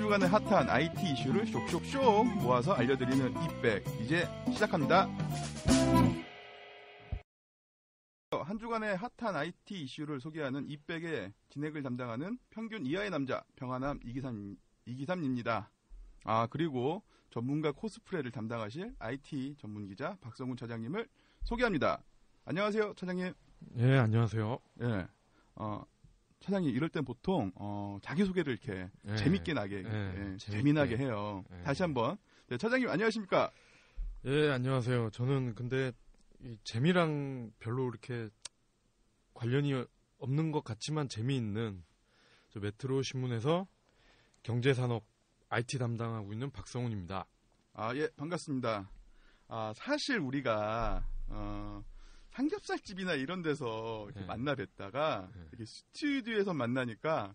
주간의 핫한 IT 이슈를 쇽쇽쇽 모아서 알려드리는 이백 이제 시작합니다. 한 주간의 핫한 IT 이슈를 소개하는 이백의 진행을 담당하는 평균 이하의 남자 평화남 이기삼입니다. 그리고 전문가 코스프레를 담당하실 IT 전문기자 박성훈 차장님을 소개합니다. 안녕하세요, 차장님. 예, 안녕하세요. 예, 차장님 이럴 땐 보통 자기소개를 이렇게 재밌게 나게 재미나게 해요. 다시 한번. 네, 차장님 안녕하십니까? 예, 안녕하세요. 저는 근데 이 재미랑 별로 이렇게 관련이 없는 것 같지만 재미있는 저 메트로 신문에서 경제산업 IT 담당하고 있는 박성훈입니다. 예, 반갑습니다. 사실 우리가 삼겹살집이나 이런 데서 이렇게 만나 뵙다가 이렇게 스튜디오에서 만나니까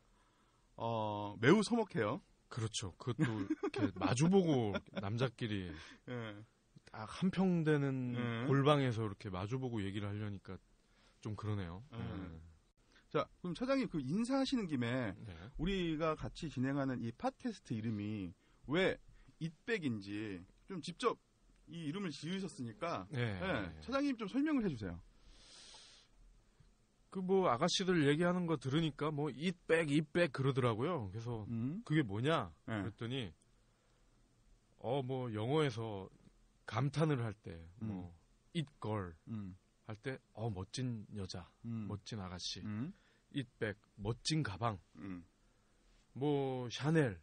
매우 서먹해요. 그렇죠. 그것도 이렇게 마주보고 남자끼리 딱 한평 되는 골방에서 이렇게 마주보고 얘기를 하려니까 좀 그러네요. 자, 그럼 차장님 그 인사하시는 김에 우리가 같이 진행하는 이 팟캐스트 이름이 왜 이백인지 좀 직접 이 이름을 지으셨으니까 차장님 좀 설명을 해주세요. 그 뭐 아가씨들 얘기하는 거 들으니까 뭐 이백 그러더라고요. 그래서 그게 뭐냐 그랬더니 뭐 영어에서 감탄을 할 때 뭐 itgirl 할 때 멋진 여자, 멋진 아가씨, it백 멋진 가방, 뭐 샤넬,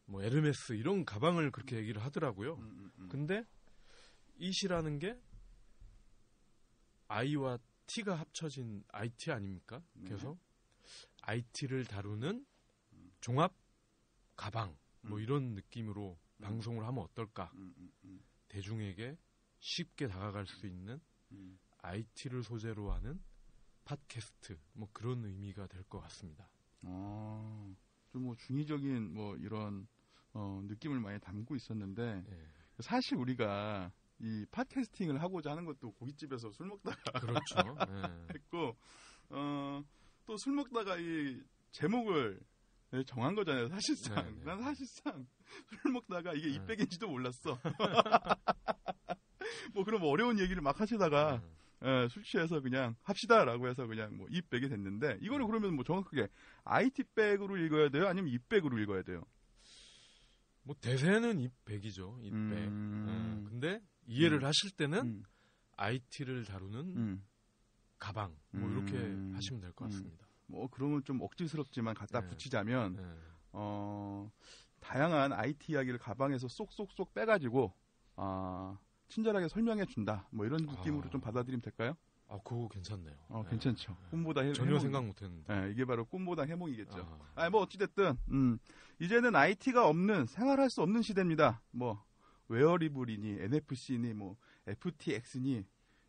뭐 에르메스 이런 가방을 그렇게 얘기를 하더라고요. 근데 it이라는 게 I와 T가 합쳐진 IT 아닙니까? 그래서 IT를 다루는 종합 가방 뭐 이런 느낌으로 방송을 하면 어떨까? 대중에게 쉽게 다가갈 수 있는 IT를 소재로 하는 팟캐스트 뭐 그런 의미가 될 것 같습니다. 좀 뭐 중의적인 뭐 이런 느낌을 많이 담고 있었는데 사실 우리가 이 팟캐스팅을 하고자 하는 것도 고깃집에서 술 먹다가 그렇죠. 했고 또 술 먹다가 이 제목을 정한 거잖아요. 사실상 난 사실상 술 먹다가 이게 이백인지도 몰랐어. 뭐 그런 어려운 얘기를 막 하시다가 술 취해서 그냥 합시다라고 해서 그냥 뭐 이백이 됐는데 이거를 그러면 뭐 정확하게 IT백으로 읽어야 돼요? 아니면 이백으로 읽어야 돼요? 뭐 대세는 이백이죠. 이백. 근데 이해를 하실 때는 IT를 다루는 가방 뭐 이렇게 하시면 될 것 같습니다. 뭐 그러면 좀 억지스럽지만 갖다 붙이자면 다양한 IT 이야기를 가방에서 쏙쏙쏙 빼가지고 친절하게 설명해 준다. 뭐 이런 느낌으로 좀 받아들이면 될까요? 그거 괜찮네요. 괜찮죠. 꿈보다 전혀 해몽. 생각 못했는데. 이게 바로 꿈보다 해몽이겠죠. 뭐 어찌됐든 이제는 IT가 없는 생활할 수 없는 시대입니다. 뭐 웨어리블이니 NFC니 뭐 FTX니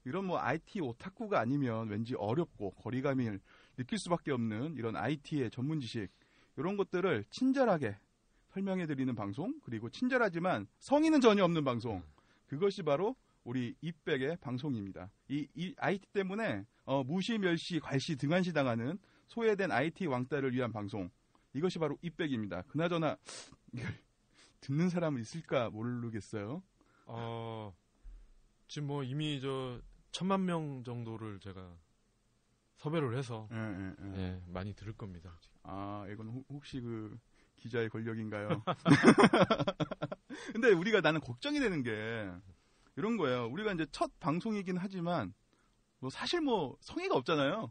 이런 뭐 IT 오타쿠가 아니면 왠지 어렵고 거리감을 느낄 수밖에 없는 이런 IT의 전문 지식 이런 것들을 친절하게 설명해드리는 방송 그리고 친절하지만 성의는 전혀 없는 방송 그것이 바로 우리 이백의 방송입니다. 이 IT 때문에 무시, 멸시, 괄시, 등한시 당하는 소외된 IT 왕따를 위한 방송 이것이 바로 이백입니다. 그나저나 듣는 사람은 있을까 모르겠어요. 지금 뭐 이미 1,000만 명 정도를 제가 섭외를 해서 많이 들을 겁니다. 이건 혹시 그 기자의 권력인가요? 근데 나는 걱정이 되는 게 이런 거예요. 우리가 이제 첫 방송이긴 하지만 뭐 사실 뭐 성의가 없잖아요.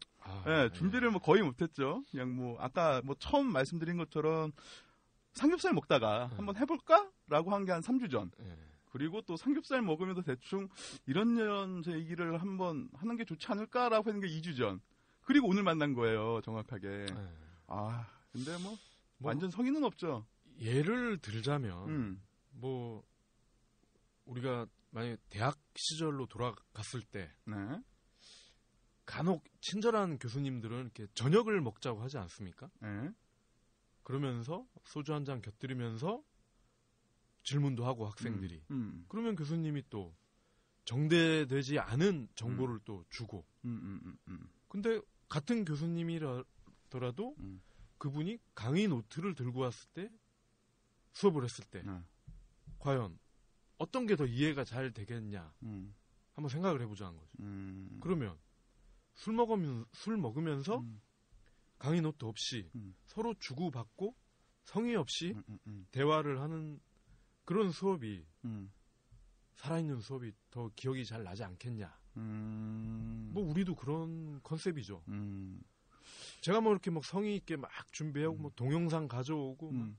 준비를 뭐 거의 못했죠. 그냥 뭐 아까 뭐 처음 말씀드린 것처럼 삼겹살 먹다가 한번 해볼까라고 한 게 한 3주 전. 그리고 또 삼겹살 먹으면서 대충 이런 얘기를 한번 하는 게 좋지 않을까라고 하는 게 2주 전. 그리고 오늘 만난 거예요, 정확하게. 근데 뭐 완전 성의는 없죠. 예를 들자면 뭐 우리가 만약에 대학 시절로 돌아갔을 때 간혹 친절한 교수님들은 이렇게 저녁을 먹자고 하지 않습니까? 그러면서 소주 한 잔 곁들이면서 질문도 하고 학생들이 그러면 교수님이 또 정대되지 않은 정보를 또 주고 근데 같은 교수님이더라도 그분이 강의 노트를 들고 왔을 때 수업을 했을 때 과연 어떤 게 더 이해가 잘 되겠냐 한번 생각을 해보자는 거죠. 그러면 술 먹으면서 강의 노트 없이 서로 주고받고 성의 없이 대화를 하는 그런 수업이 살아있는 수업이 더 기억이 잘 나지 않겠냐. 뭐 우리도 그런 컨셉이죠. 제가 뭐 이렇게 막 성의 있게 막 준비하고 뭐 동영상 가져오고 막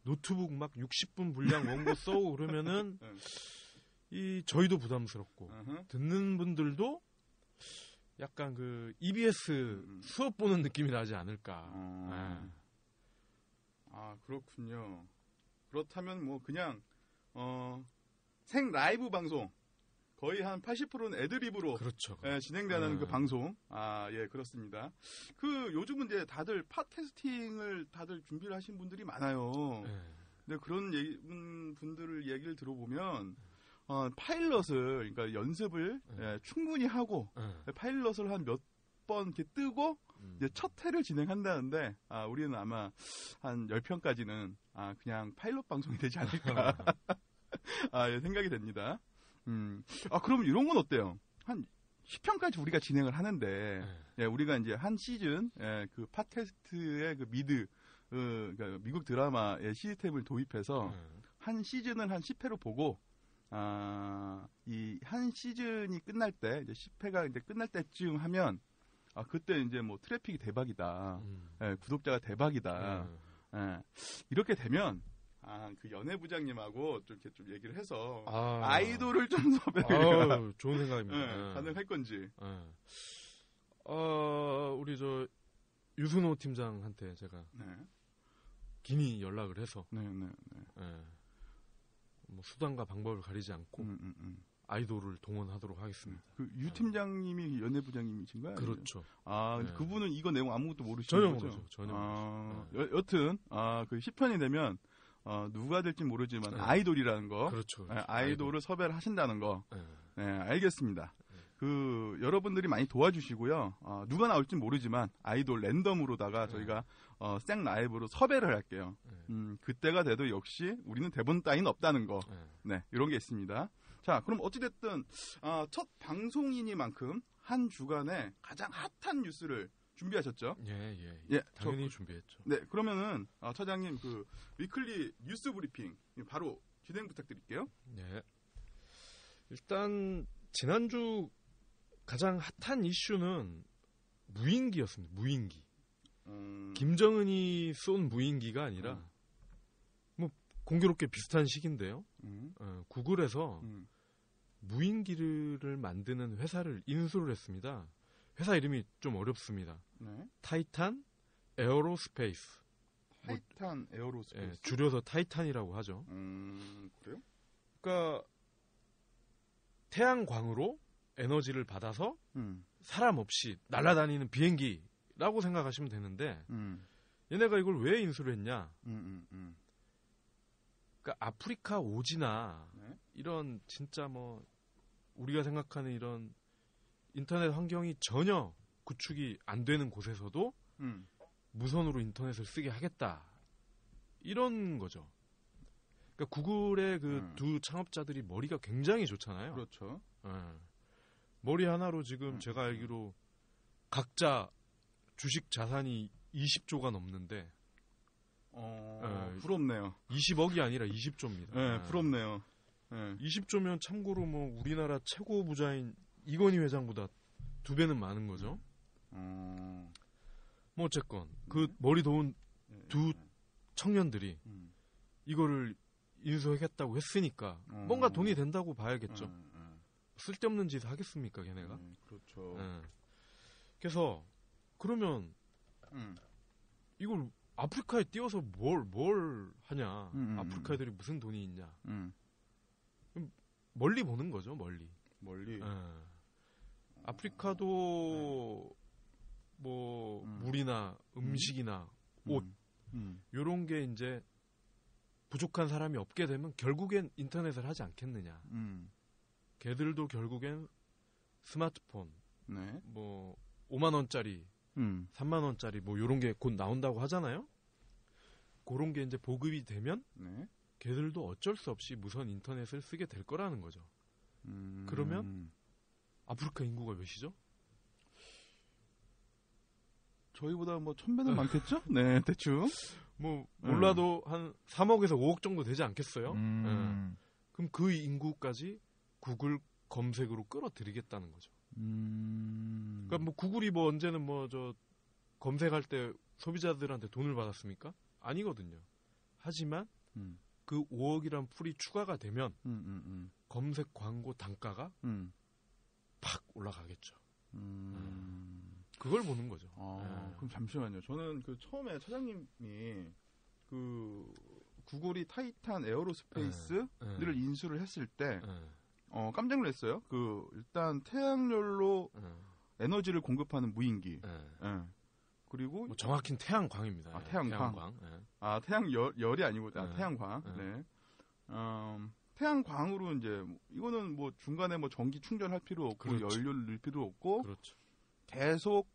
노트북 막 60분 분량 원고 써오고 그러면은 이 저희도 부담스럽고 듣는 분들도 약간 그 EBS 수업 보는 느낌이 나지 않을까. 아 그렇군요. 그렇다면 뭐 그냥 생 라이브 방송 거의 한 80%는 애드립으로 그렇죠. 진행되는 그 방송. 예, 그렇습니다. 그 요즘은 이제 다들 팟캐스팅을 다들 준비를 하신 분들이 많아요. 근데 그런 분들을 얘기를 들어보면 파일럿을 그러니까 연습을 충분히 하고 파일럿을 한 몇 번 이렇게 뜨고 이제 첫 회를 진행한다는데 우리는 아마 한 10편까지는 그냥 파일럿 방송이 되지 않을까 예, 생각이 됩니다. 그럼 이런 건 어때요? 한 10편까지 우리가 진행을 하는데 우리가 이제 한 시즌 그 팟캐스트의 그 그러니까 미국 드라마의 시스템을 도입해서 한 시즌을 한 10회로 보고 이 한 시즌이 끝날 때 이제 10회가 이제 끝날 때쯤 하면 그때 이제 뭐 트래픽이 대박이다, 구독자가 대박이다, 이렇게 되면 그 연예부장님하고 좀 이렇게 좀 얘기를 해서 아이돌을 좀 섭외해야 좋은 생각입니다. 가능할 건지. 우리 저 유순호 팀장한테 제가 긴히 연락을 해서 뭐 수단과 방법을 가리지 않고 아이돌을 동원하도록 하겠습니다. 그 유 팀장님이 연예부장님이신가요? 그렇죠. 근데 그분은 이거 내용 아무것도 모르시는 거죠? 전혀 모르죠. 여튼 그 10편이 되면 누가 될지 모르지만 아이돌이라는 거, 그렇죠. 아이돌을 섭외를 하신다는 거, 알겠습니다. 그 여러분들이 많이 도와주시고요. 누가 나올지 모르지만 아이돌 랜덤으로다가 저희가 생 라이브로 섭외를 할게요. 그때가 돼도 역시 우리는 대본 따위는 없다는 거, 이런 게 있습니다. 자, 그럼 어찌됐든 첫 방송이니만큼 한 주간에 가장 핫한 뉴스를 준비하셨죠? 예, 당연히 준비했죠. 네, 그러면은 처장님 그 위클리 뉴스 브리핑 바로 진행 부탁드릴게요. 네, 일단 지난주 가장 핫한 이슈는 무인기였습니다. 무인기. 김정은이 쏜 무인기가 아니라 뭐 공교롭게 비슷한 시기인데요. 구글에서 무인기를 만드는 회사를 인수를 했습니다. 회사 이름이 좀 어렵습니다. 타이탄 에어로스페이스. 타이탄 에어로스페이스. 줄여서 타이탄이라고 하죠. 그래요? 그러니까 태양광으로 에너지를 받아서 사람 없이 날아다니는 비행기라고 생각하시면 되는데 얘네가 이걸 왜 인수를 했냐? 그러니까 아프리카 오지나 이런 진짜 뭐 우리가 생각하는 이런 인터넷 환경이 전혀 구축이 안 되는 곳에서도 무선으로 인터넷을 쓰게 하겠다. 이런 거죠. 그러니까 구글의 그 두 창업자들이 머리가 굉장히 좋잖아요. 그렇죠. 머리 하나로 지금 제가 알기로 각자 주식 자산이 20조가 넘는데 부럽네요. 20억이 아니라 20조입니다. 부럽네요. 20조면 참고로 뭐 우리나라 최고 부자인 이건희 회장보다 2배는 많은 거죠. 뭐 어쨌건 그 머리 좋은 두 청년들이 이거를 인수하겠다고 했으니까 뭔가 돈이 된다고 봐야겠죠. 쓸데없는 짓 하겠습니까, 걔네가? 그렇죠. 그래서 그러면 이걸 아프리카에 띄워서 뭘 하냐? 아프리카 애들이 무슨 돈이 있냐? 멀리 보는 거죠, 멀리. 아프리카도 뭐 물이나 음식이나 옷 요런 게 이제 부족한 사람이 없게 되면 결국엔 인터넷을 하지 않겠느냐. 걔들도 결국엔 스마트폰 뭐 5만 원짜리 3만 원짜리 뭐 요런 게 곧 나온다고 하잖아요. 그런 게 이제 보급이 되면 걔들도 어쩔 수 없이 무선 인터넷을 쓰게 될 거라는 거죠. 그러면 아프리카 인구가 몇이죠? 저희보다 뭐 1000배는 많겠죠? 네, 대충. 뭐 몰라도 한 3억에서 5억 정도 되지 않겠어요? 네. 그럼 그 인구까지 구글 검색으로 끌어들이겠다는 거죠. 그러니까 뭐 구글이 뭐 언제는 뭐 저 검색할 때 소비자들한테 돈을 받았습니까? 아니거든요. 하지만 그 5억이란 풀이 추가가 되면 검색 광고 단가가 팍 올라가겠죠. 그걸 보는 거죠. 그럼 잠시만요. 저는 그 처음에 차장님이 그 구글이 타이탄 에어로스페이스를 인수를 했을 때 깜짝 놀랐어요. 그 일단 태양열로 에너지를 공급하는 무인기. 그리고 뭐 정확히는 태양광입니다. 태양광. 태양열이 아니고 태양광. 네. 태양광으로 이제 이거는 뭐 중간에 뭐 전기 충전할 필요 없고 그렇죠. 연료를 넣을 필요 없고 그렇죠. 계속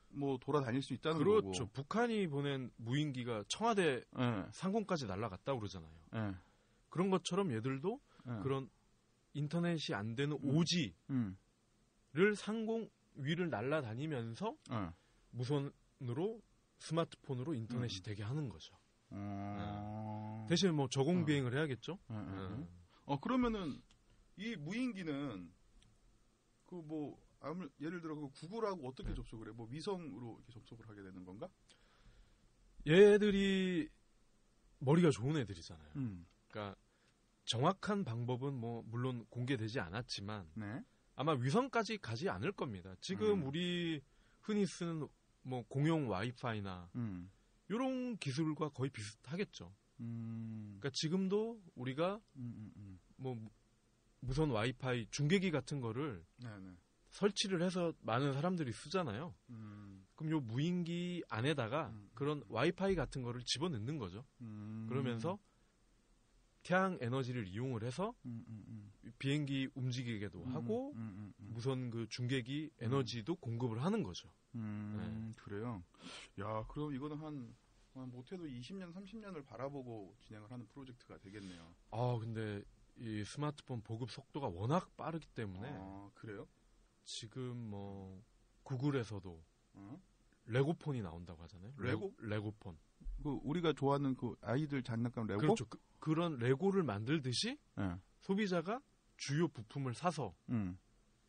뭐 돌아다닐 수 있다는 거고. 그렇죠. 북한이 보낸 무인기가 청와대 상공까지 날아갔다 그러잖아요. 그런 것처럼 얘들도 그런 인터넷이 안 되는 오지를 상공 위를 날아다니면서 무선으로 스마트폰으로 인터넷이 되게 하는 거죠. 대신 뭐 저공 비행을 해야겠죠. 그러면은 이 무인기는 그 뭐 예를 들어 그 구글하고 어떻게 접속을 해? 뭐 위성으로 이렇게 접속을 하게 되는 건가? 얘들이 머리가 좋은 애들이잖아요. 그러니까 정확한 방법은 뭐 물론 공개되지 않았지만 아마 위성까지 가지 않을 겁니다. 지금 우리 흔히 쓰는 뭐 공용 와이파이나 이런 기술과 거의 비슷하겠죠. 그러니까 지금도 우리가 뭐 무선 와이파이 중계기 같은 거를 설치를 해서 많은 사람들이 쓰잖아요. 그럼 요 무인기 안에다가 그런 와이파이 같은 거를 집어넣는 거죠. 그러면서 태양 에너지를 이용을 해서 비행기 움직이게도 하고 무선 그 중계기 에너지도 공급을 하는 거죠. 그래요? 야, 그럼 이거는 한 못해도 20년, 30년을 바라보고 진행을 하는 프로젝트가 되겠네요. 근데 이 스마트폰 보급 속도가 워낙 빠르기 때문에. 그래요? 지금 뭐 구글에서도 레고폰이 나온다고 하잖아요. 레고폰. 그 우리가 좋아하는 그 아이들 장난감 레고? 그렇죠. 그런 레고를 만들듯이 소비자가 주요 부품을 사서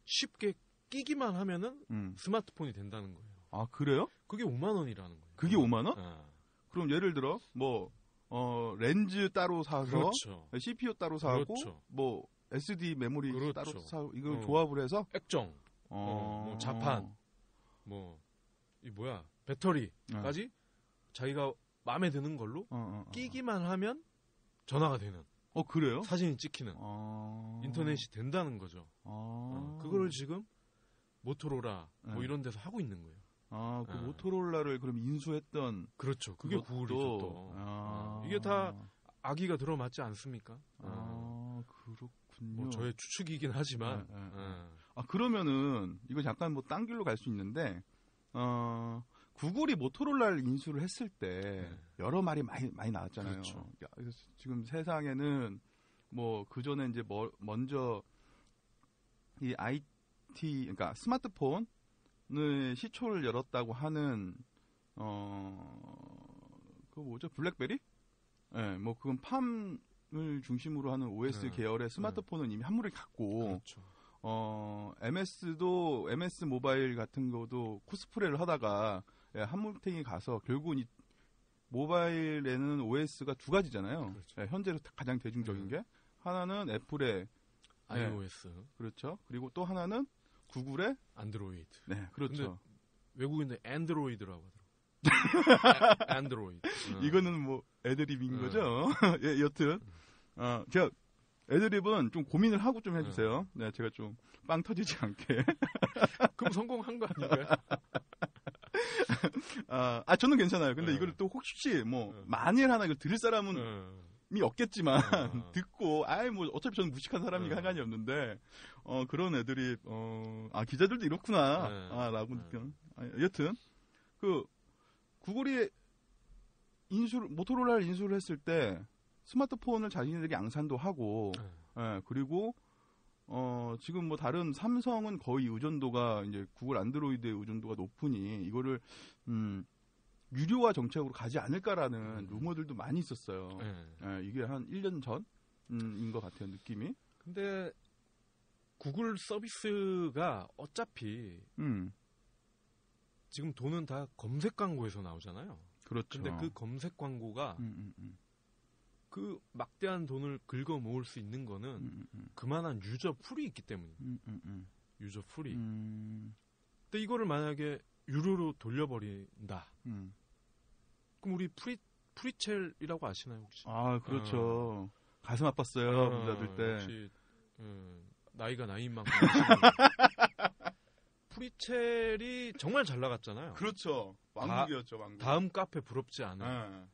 쉽게 끼기만 하면은 스마트폰이 된다는 거예요. 그래요? 그게 5만 원이라는 거예요. 그게 5만 원? 그럼 예를 들어 뭐 렌즈 따로 사서 그렇죠. CPU 따로 사고 그렇죠. 뭐 SD 메모리 그렇죠. 따로 사고 이걸 조합을 해서 액정, 뭐 자판, 뭐 이 뭐야 배터리까지 자기가 마음에 드는 걸로 끼기만 하면 전화가 되는. 그래요? 사진이 찍히는. 인터넷이 된다는 거죠. 그거를 지금 모토로라 뭐 이런 데서 하고 있는 거예요. 그 모토로라를 그럼 인수했던. 그렇죠. 그게 구글이죠 또. 이게 다 아기가 들어맞지 않습니까? 그렇군요. 뭐 저의 추측이긴 하지만. 그러면은 이거 잠깐 뭐 딴 길로 갈 수 있는데 구글이 모토로라를 인수를 했을 때 여러 말이 많이 나왔잖아요. 그렇죠. 그래서 지금 세상에는 뭐 그 전에 이제 먼저 이 IT 그러니까 스마트폰을 시초를 열었다고 하는 그 뭐죠? 블랙베리? 뭐 그건 팜을 중심으로 하는 OS 계열의 스마트폰은 이미 한물을 갔고 그렇죠. MS 모바일 같은 것도 코스프레를 하다가 한물탱이 가서 결국은 이 모바일에는 OS가 두 가지잖아요. 그렇죠. 현재로 가장 대중적인 게 하나는 애플의 iOS. 그렇죠. 그리고 또 하나는 구글의 안드로이드. 네, 그렇죠. 외국인들 안드로이드라고 하더라고요. 안드로이드. 이거는 뭐 애드립인 거죠. 예, 여튼 제가 애드립은 좀 고민을 하고 좀 해주세요. 네, 제가 좀 빵 터지지 않게. 그럼 성공한 거 아닌가요? 저는 괜찮아요. 근데 이걸 또 혹시 뭐 만일 하나 이걸 들을 사람은 없겠지만 듣고 뭐 어차피 저는 무식한 사람이니까 상관이 없는데 그런 애들이 기자들도 이렇구나 라고 느끼는. 여튼 그 구글이 모토로라를 인수를 했을 때 스마트폰을 자기네들이 양산도 하고, 예, 그리고 지금 뭐 다른 삼성은 거의 의존도가 이제 구글 안드로이드의 의존도가 높으니 이거를 유료화 정책으로 가지 않을까라는 루머들도 많이 있었어요. 예, 이게 한 1년 전인 것 같아요, 느낌이. 근데 구글 서비스가 어차피 지금 돈은 다 검색 광고에서 나오잖아요. 그렇죠. 근데 그 검색 광고가 그 막대한 돈을 긁어 모을 수 있는 거는 그만한 유저 풀이 있기 때문이에요. 유저 풀이. 근데 이거를 만약에 유료로 돌려버린다. 그럼 우리 프리첼이라고 아시나요 혹시? 아, 그렇죠. 가슴 아팠어요, 문자들 때. 혹시 나이가 나이인 만큼 프리첼이 정말 잘 나갔잖아요. 그렇죠. 왕국이었죠, 왕국. 다음 카페 부럽지 않아.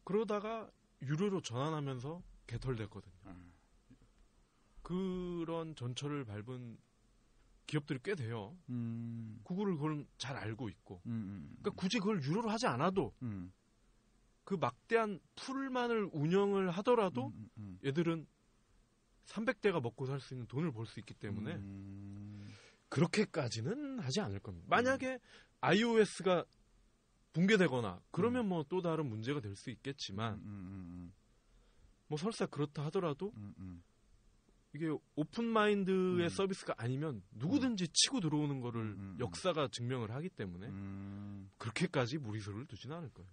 그러다가 유료로 전환하면서 개털됐거든요. 그런 전철을 밟은 기업들이 꽤 돼요. 구글을 그걸 잘 알고 있고. 그러니까 굳이 그걸 유료로 하지 않아도 그 막대한 풀만을 운영을 하더라도 얘들은 300대가 먹고 살 수 있는 돈을 벌 수 있기 때문에 그렇게까지는 하지 않을 겁니다. 만약에 iOS가 붕괴되거나 그러면 뭐 또 다른 문제가 될 수 있겠지만 뭐 설사 그렇다 하더라도 이게 오픈 마인드의 서비스가 아니면 누구든지 치고 들어오는 거를 역사가 증명을 하기 때문에 그렇게까지 무리수를 두지는 않을 거예요.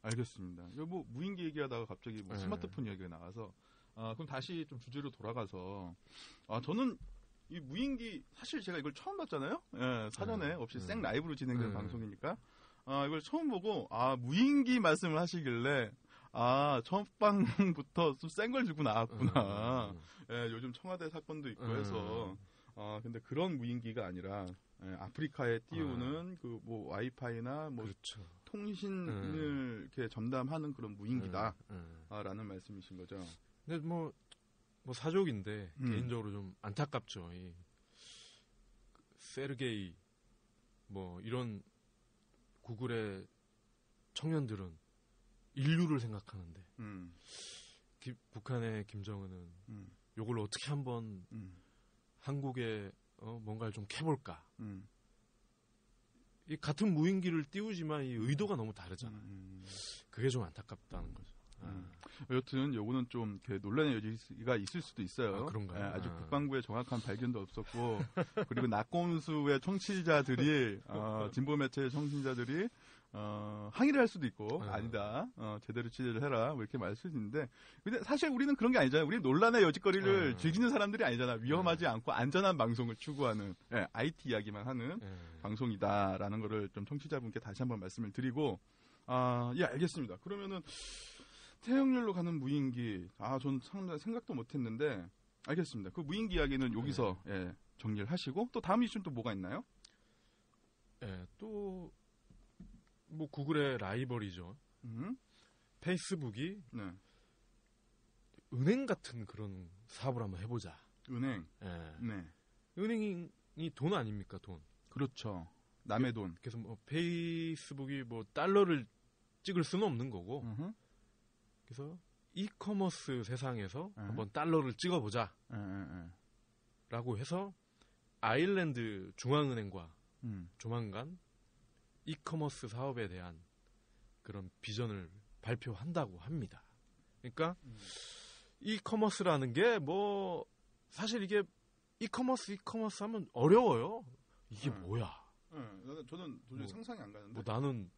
알겠습니다. 뭐 무인기 얘기하다가 갑자기 뭐 스마트폰 얘기가 나와서 그럼 다시 좀 주제로 돌아가서 저는 이 무인기 사실 제가 이걸 처음 봤잖아요. 예, 사전에 없이 생 라이브로 진행되는 방송이니까 이걸 처음 보고 무인기 말씀을 하시길래 첫 방부터 좀 센 걸 주고 나왔구나. 예, 요즘 청와대 사건도 있고 해서 근데 그런 무인기가 아니라 아프리카에 띄우는 그 뭐 와이파이나 뭐 그렇죠. 통신을 이렇게 전담하는 그런 무인기다라는 말씀이신 거죠. 근데 뭐 사족인데 개인적으로 좀 안타깝죠. 이 세르게이 뭐 이런 구글의 청년들은 인류를 생각하는데 북한의 김정은은 요걸 어떻게 한번 한국에 뭔가를 좀 캐볼까. 이 같은 무인기를 띄우지만 이 의도가 너무 다르잖아요. 그게 좀 안타깝다는 거죠. 여튼 요거는 좀 논란의 여지가 있을 수도 있어요. 그런가요? 아직 국방부의 정확한 발견도 없었고 그리고 낙곰수의 청취자들이 진보 매체의 청취자들이 항의를 할 수도 있고 아니다. 제대로 취재를 해라. 뭐 이렇게 말할 수도 있는데 근데 사실 우리는 그런 게 아니잖아요. 우리는 논란의 여지거리를 즐기는 사람들이 아니잖아. 위험하지 않고 안전한 방송을 추구하는 IT 이야기만 하는 방송이다라는 거를 좀 청취자분께 다시 한번 말씀을 드리고 예, 알겠습니다. 그러면은 태형렬로 가는 무인기 전 상당히 생각도 못했는데 알겠습니다. 그 무인기 이야기는 여기서 정리를 하시고 또 다음 이슈는 또 뭐가 있나요? 또 뭐 구글의 라이벌이죠. 페이스북이 은행 같은 그런 사업을 한번 해보자. 은행. 네. 은행이 돈 아닙니까, 돈. 그렇죠. 남의 돈. 그래서 뭐 페이스북이 뭐 달러를 찍을 수는 없는 거고. 그래서 이커머스 세상에서 한번 달러를 찍어보자. 라고 해서 아일랜드 중앙은행과 조만간 이커머스 사업에 대한 그런 비전을 발표한다고 합니다. 그러니까 이커머스라는 게 뭐 사실 이게 이커머스 하면 어려워요. 이게 뭐야? 저는 도저히 상상이 안 가는데. 나는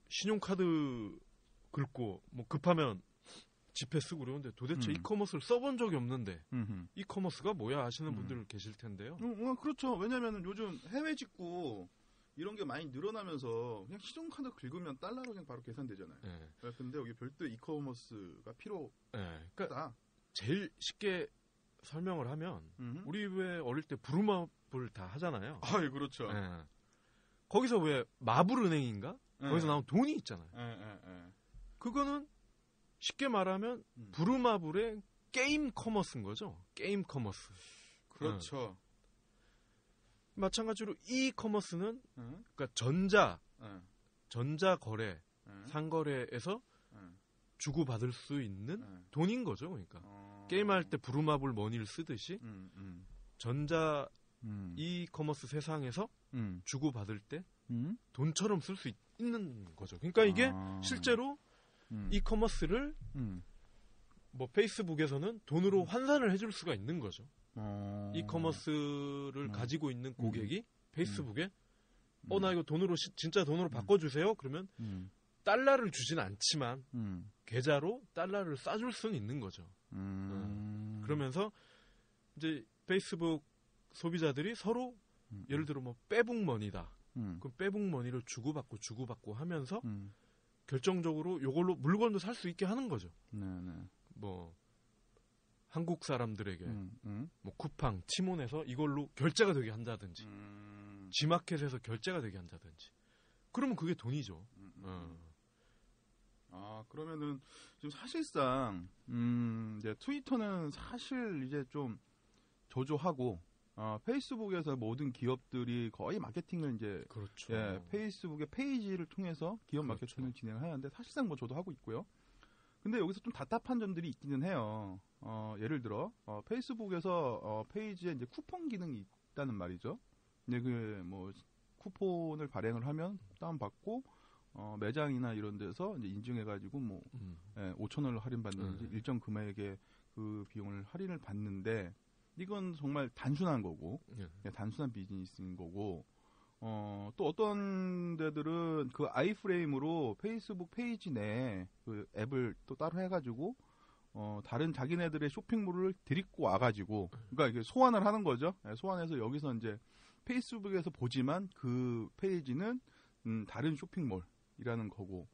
신용카드 긁고 급하면 지폐 쓰고 그러는데 도대체 이커머스를 써본 적이 없는데 이커머스가 뭐야 하시는 분들 계실 텐데요. 그렇죠. 왜냐하면 요즘 해외 직구 이런 게 많이 늘어나면서 그냥 신용카드 긁으면 달러로 그냥 바로 계산되잖아요. 근데 여기 별도 이커머스가 필요하다. 그러니까 제일 쉽게 설명을 하면 우리 왜 어릴 때 부루마블 다 하잖아요. 예, 그렇죠. 거기서 왜 마블은행인가? 거기서 나온 돈이 있잖아요. 그거는 쉽게 말하면 부루마블의 게임 커머스인 거죠. 게임 커머스. 그렇죠. 마찬가지로 이 커머스는 그러니까 전자 거래, 상거래에서 주고받을 수 있는 돈인 거죠. 그러니까 게임할 때 부루마블 머니를 쓰듯이 전자 이커머스 세상에서 주고받을 때 돈처럼 쓸 수 있는 거죠. 그러니까 이게 실제로 이커머스를 뭐 페이스북에서는 돈으로 환산을 해줄 수가 있는 거죠. 이커머스를 가지고 있는 고객이 페이스북에 나 이거 돈으로 진짜 돈으로 바꿔주세요. 그러면 달러를 주진 않지만 계좌로 달러를 싸줄 수는 있는 거죠. 그러면서 이제 페이스북 소비자들이 서로 예를 들어 뭐 빼북머니다. 그 빼북머니를 주고받고 하면서 결정적으로 이걸로 물건도 살 수 있게 하는 거죠. 뭐 한국 사람들에게 뭐 쿠팡, 티몬에서 이걸로 결제가 되게 한다든지 G마켓에서 결제가 되게 한다든지 그러면 그게 돈이죠. 그러면은 지금 사실상 이제 트위터는 사실 이제 좀 저조하고 페이스북에서 모든 기업들이 거의 마케팅을 이제 그렇죠. 페이스북의 페이지를 통해서 기업 그렇죠. 마케팅을 진행을 하는데 사실상 뭐 저도 하고 있고요. 근데 여기서 좀 답답한 점들이 있기는 해요. 예를 들어 페이스북에서 페이지에 이제 쿠폰 기능이 있다는 말이죠. 근데 그 뭐 쿠폰을 발행을 하면 다운 받고 매장이나 이런 데서 이제 인증해가지고 뭐 5,000원을 할인받는지 일정 금액의 그 비용을 할인을 받는데 이건 정말 단순한 거고 단순한 비즈니스인 거고 또 어떤 데들은 그 아이프레임으로 페이스북 페이지 내에 그 앱을 또 따로 해가지고 다른 자기네들의 쇼핑몰을 데리고 와가지고 그러니까 이게 소환을 하는 거죠. 소환해서 여기서 이제 페이스북에서 보지만 그 페이지는 다른 쇼핑몰이라는 거고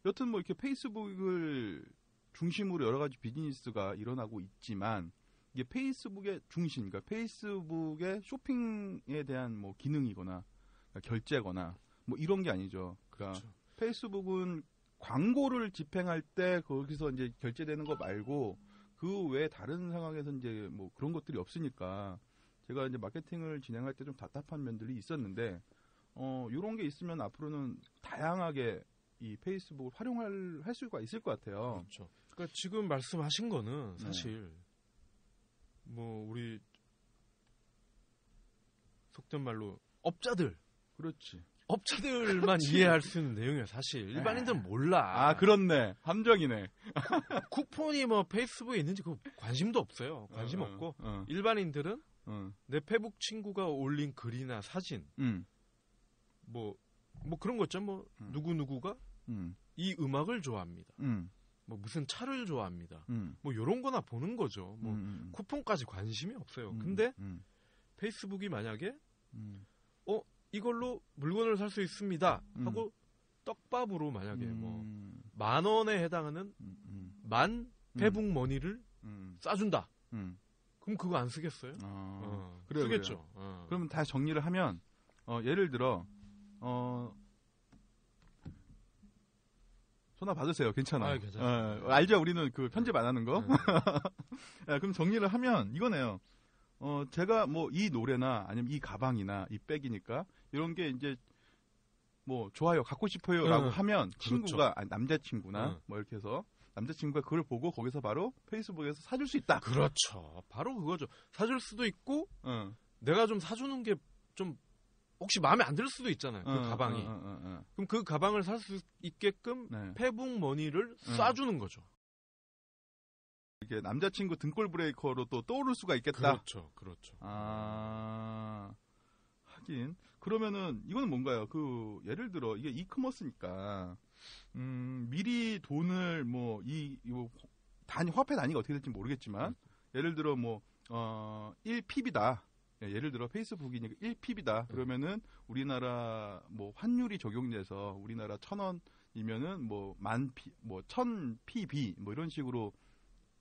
여튼 뭐 이렇게 페이스북을 중심으로 여러 가지 비즈니스가 일어나고 있지만 이게 페이스북의 중심, 그러니까 페이스북의 쇼핑에 대한 뭐 기능이거나 그러니까 결제거나 뭐 이런 게 아니죠. 그러니까 그렇죠. 페이스북은 광고를 집행할 때 거기서 이제 결제되는 거 말고 그 외에 다른 상황에서 이제 뭐 그런 것들이 없으니까 제가 이제 마케팅을 진행할 때 좀 답답한 면들이 있었는데 이런 게 있으면 앞으로는 다양하게 이 페이스북을 활용할 수가 있을 것 같아요. 그렇죠. 그러니까 지금 말씀하신 거는 사실 뭐 우리 속된 말로 업자들 그렇지. 업자들만 이해할 수 있는 내용이에요. 사실 일반인들은 몰라. 그렇네. 함정이네. 쿠폰이 뭐 페이스북에 있는지 그 관심도 없어요. 관심 없고 일반인들은 내 페북 친구가 올린 글이나 사진 뭐 그런 거 있죠. 뭐 누구누구가 이 음악을 좋아합니다. 뭐 무슨 차를 좋아합니다. 뭐 요런 거나 보는 거죠. 뭐 쿠폰까지 관심이 없어요. 근데 페이스북이 만약에 이걸로 물건을 살 수 있습니다 하고 떡밥으로 만약에 뭐 10,000원에 해당하는 만 페북 머니를 싸준다. 그럼 그거 안 쓰겠어요? 그래요, 쓰겠죠. 그러면 다시 정리를 하면 예를 들어 전화 받으세요. 괜찮아요. 괜찮아요. 알죠? 우리는 그 편집 안 하는 거. 그럼 정리를 하면 이거네요. 제가 뭐 이 노래나 아니면 이 가방이나 이 백이니까 이런 게 이제 뭐 좋아요, 갖고 싶어요라고 하면 친구가 그렇죠. 남자친구나 뭐 이렇게 해서 남자친구가 그걸 보고 거기서 바로 페이스북에서 사줄 수 있다. 그렇죠. 바로 그거죠. 사줄 수도 있고 내가 좀 사주는 게 좀 혹시 마음에 안 들 수도 있잖아요. 그 가방이. 그럼 그 가방을 살 수 있게끔 페북 머니를 쏴주는 거죠. 이게 남자친구 등골 브레이커로 또 떠오를 수가 있겠다. 그렇죠. 하긴 그러면은 이거는 뭔가요? 그 예를 들어 이게 이커머스니까 미리 돈을 뭐 단위 화폐 단위가 어떻게 될지 모르겠지만 예를 들어 뭐 1핍이다. 예를 들어 페이스북이니까 1핍이다. 그러면은 우리나라 뭐 환율이 적용돼서 우리나라 1,000원이면은 뭐 1,000PB 뭐 이런 식으로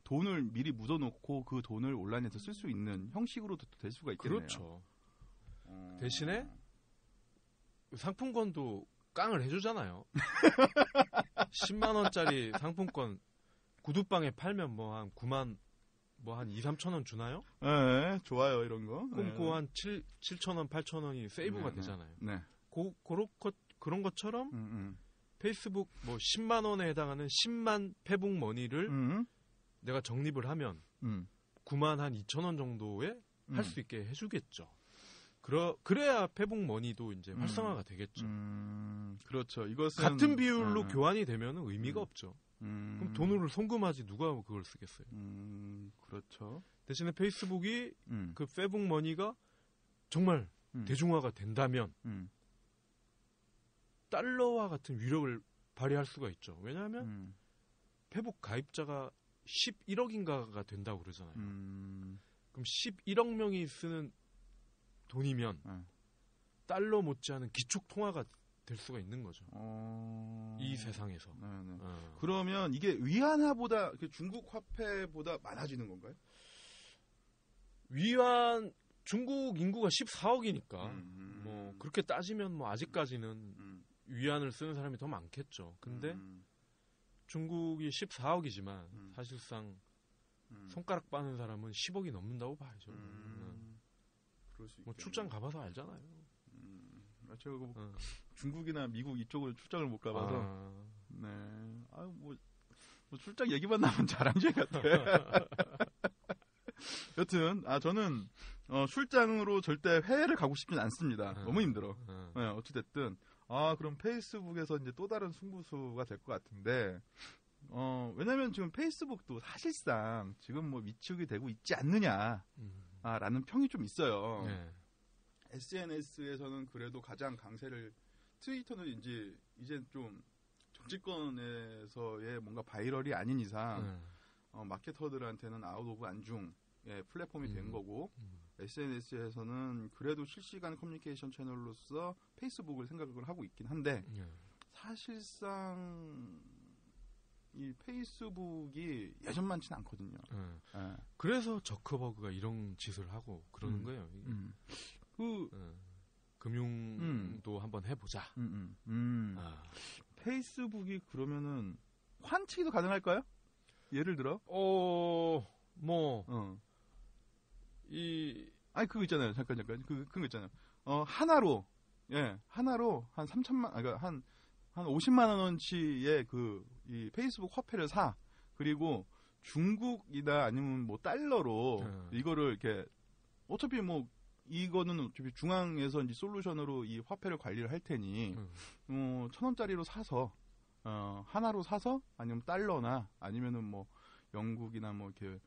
돈을 미리 묻어놓고 그 돈을 온라인에서 쓸 수 있는 형식으로도 될 수가 있겠네요. 그렇죠. 대신에 상품권도 깡을 해주잖아요. 10만 원짜리 상품권 구두방에 팔면 뭐 한 9만 뭐 한 2, 3천 원 주나요? 네, 좋아요 이런 거. 그럼 그거 한 7천 원, 8천 원이 세이브가 되잖아요. 네. 그런 것처럼 페이스북 뭐 10만 원에 해당하는 10만 페북 머니를 내가 적립을 하면 9만 한 2천 원 정도에 할 수 있게 해주겠죠. 그래야 페북 머니도 이제 활성화가 되겠죠. 그렇죠. 이것은 같은 비율로 교환이 되면 의미가 없죠. 그럼 돈을 송금하지 누가 그걸 쓰겠어요. 그렇죠. 대신에 페이스북이 그 페북 머니가 정말 대중화가 된다면 달러와 같은 위력을 발휘할 수가 있죠. 왜냐하면 페북 가입자가 11억인가가 된다고 그러잖아요. 그럼 11억 명이 쓰는 돈이면 달러 못지않은 기축통화가 될 수가 있는 거죠. 이 세상에서. 그러면 이게 위안화보다 중국 화폐보다 많아지는 건가요? 중국 인구가 14억이니까 뭐 그렇게 따지면 뭐 아직까지는 위안을 쓰는 사람이 더 많겠죠. 근데 중국이 14억이지만 사실상 손가락 빠는 사람은 10억이 넘는다고 봐야죠. 그럴 수 뭐 출장 가봐서 알잖아요. 제가 중국이나 미국 이쪽으로 출장을 못 가봐서 네. 뭐 출장 얘기만 나면 자랑질 같아. 여튼 저는 출장으로 절대 해외를 가고 싶진 않습니다. 너무 힘들어. 네, 어찌됐든 그럼 페이스북에서 이제 또 다른 승부수가 될 것 같은데 왜냐면 지금 페이스북도 사실상 지금 뭐 위축이 되고 있지 않느냐라는 평이 좀 있어요. 네. SNS에서는 그래도 가장 강세를 트위터는 이제 좀 정치권에서의 뭔가 바이럴이 아닌 이상 마케터들한테는 아웃 오브 안중의 플랫폼이 된 거고 SNS에서는 그래도 실시간 커뮤니케이션 채널로서 페이스북을 생각을 하고 있긴 한데 사실상 이 페이스북이 예전만치는 않거든요. 그래서 저커버그가 이런 짓을 하고 그러는 거예요. 금융도 한번 해보자. 페이스북이 그러면은 환치기도 가능할까요? 예를 들어? 그거 있잖아요. 잠깐. 그거 있잖아요. 하나로 한 3천만, 그러니까 한 50만 원어치의 이 페이스북 화폐를 사. 그리고 중국이나 아니면 뭐 달러로 이거를 이렇게 어차피 뭐 이거는 어차피 중앙에서 이제 솔루션으로 이 화폐를 관리를 할 테니 1,000원짜리로 사서 하나로 사서 아니면 달러나 아니면은 뭐 영국이나 뭐 이렇게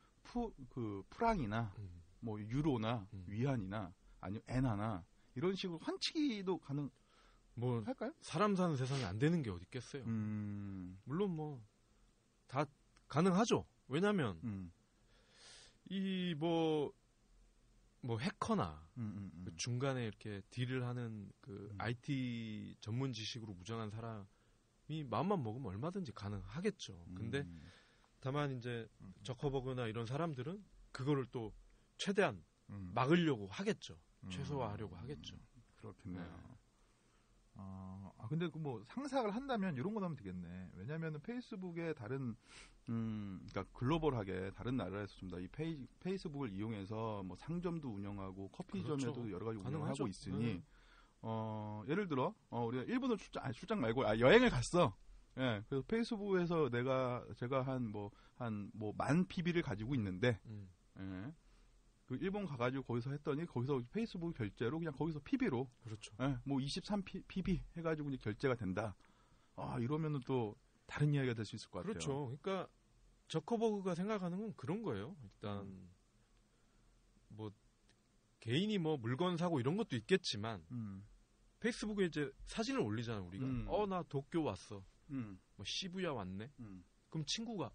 프랑이나 뭐 유로나 위안이나 아니면 엔화나 이런 식으로 환치기도 할까요? 사람 사는 세상에 안 되는 게 어디 있겠어요. 물론 뭐 다 가능하죠. 왜냐면 이 뭐 해커나 그 중간에 이렇게 딜을 하는 IT 전문 지식으로 무장한 사람이 마음만 먹으면 얼마든지 가능하겠죠. 근데 다만 이제 저커버그나 이런 사람들은 그거를 또 최대한 막으려고 하겠죠. 최소화하려고 하겠죠. 그렇겠네요. 근데 뭐 상상을 한다면 이런 거 하면 되겠네. 왜냐면은 페이스북에 다른 그러니까 글로벌하게 다른 나라에서 좀 더 이 페이스북을 이용해서 뭐 상점도 운영하고 커피점에도 그렇죠. 여러 가지 운영을 하고 있으니 예를 들어 우리가 일본을 출장 말고 여행을 갔어. 예. 그래서 페이스북에서 제가 한 10,000 PB를 가지고 있는데 예. 그 일본 가가지고 거기서 했더니 거기서 페이스북 결제로 그냥 거기서 PB로 그렇죠. 예, 뭐 23 PB 해가지고 이제 결제가 된다. 이러면은 또 다른 이야기가 될 수 있을 것 같아요. 그렇죠. 그러니까 저커버그가 생각하는 건 그런 거예요. 일단 뭐 개인이 뭐 물건 사고 이런 것도 있겠지만 페이스북에 이제 사진을 올리잖아 우리가. 나 도쿄 왔어. 뭐 시부야 왔네. 그럼 친구가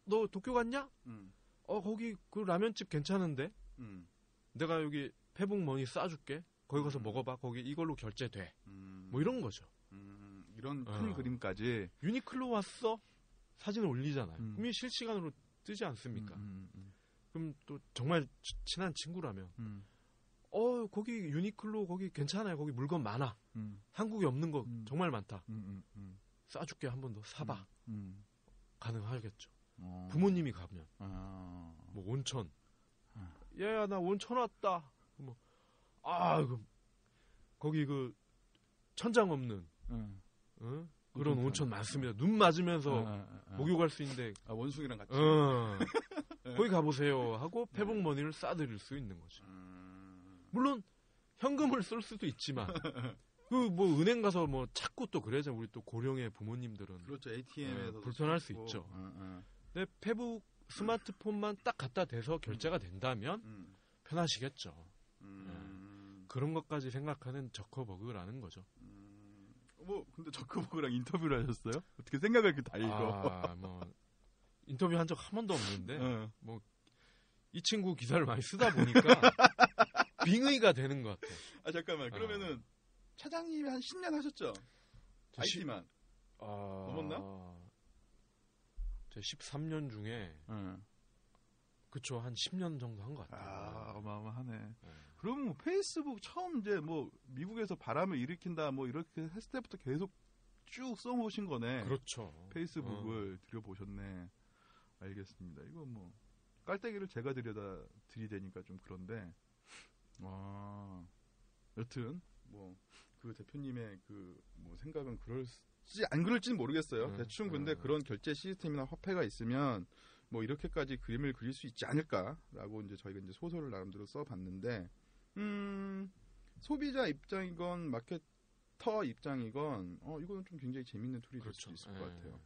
너 도쿄 갔냐? 거기 그 라면집 괜찮은데. 내가 여기 페북 머니 쏴줄게. 거기 가서 먹어봐. 거기 이걸로 결제돼. 뭐 이런 거죠. 이런 큰 그림까지. 유니클로 왔어. 사진을 올리잖아요. 그럼 이 실시간으로 뜨지 않습니까? 그럼 또 정말 친한 친구라면 거기 유니클로 거기 괜찮아요. 거기 물건 많아. 한국에 없는 거 정말 많다. 쏴줄게. 한 번 더 사봐. 가능하겠죠. 부모님이 가면 뭐 온천 얘야 나 온천 왔다. 뭐 거기 그 천장 없는 그런 온천 많습니다. 눈 맞으면서 목욕할 수 있는데 원숭이랑 같이 거기 가보세요 하고 페북머니를 싸드릴 수 있는 거죠. 물론 현금을 쓸 수도 있지만 그 뭐 은행 가서 뭐 찾고 또 그래야죠. 우리 또 고령의 부모님들은 그렇죠. ATM에서 불편할 수 있죠. 근데 페북 스마트폰만 딱 갖다 대서 결제가 된다면 편하시겠죠. 그런 것까지 생각하는 저커버그라는 거죠. 뭐 근데 저커버그랑 인터뷰를 하셨어요? 어떻게 생각을 다 읽어? 뭐 인터뷰한 적 한 번도 없는데 뭐 이 친구 기사를 많이 쓰다 보니까 빙의가 되는 것 같아요. 잠깐만. 그러면은 차장님이 한 10년 하셨죠? IT만. 넘었나? 제 13년 중에 그쵸, 한 10년 정도 한 것 같아요. 어마어마하네. 그럼 뭐 페이스북 처음 이제 뭐 미국에서 바람을 일으킨다 뭐 이렇게 했을 때부터 계속 쭉 써보신 거네. 그렇죠. 페이스북을 들여보셨네. 알겠습니다. 이거 뭐 깔때기를 제가 들이대니까 좀 그런데. 여튼 뭐 그 대표님의 그 뭐 생각은 그럴지 안 그럴지는 모르겠어요. 대충 근데 그런 결제 시스템이나 화폐가 있으면 뭐 이렇게까지 그림을 그릴 수 있지 않을까라고 이제 저희가 이제 소설을 나름대로 써봤는데, 소비자 입장이건 마케터 입장이건 이거는 좀 굉장히 재밌는 툴이 될 수 있을 것 같아요.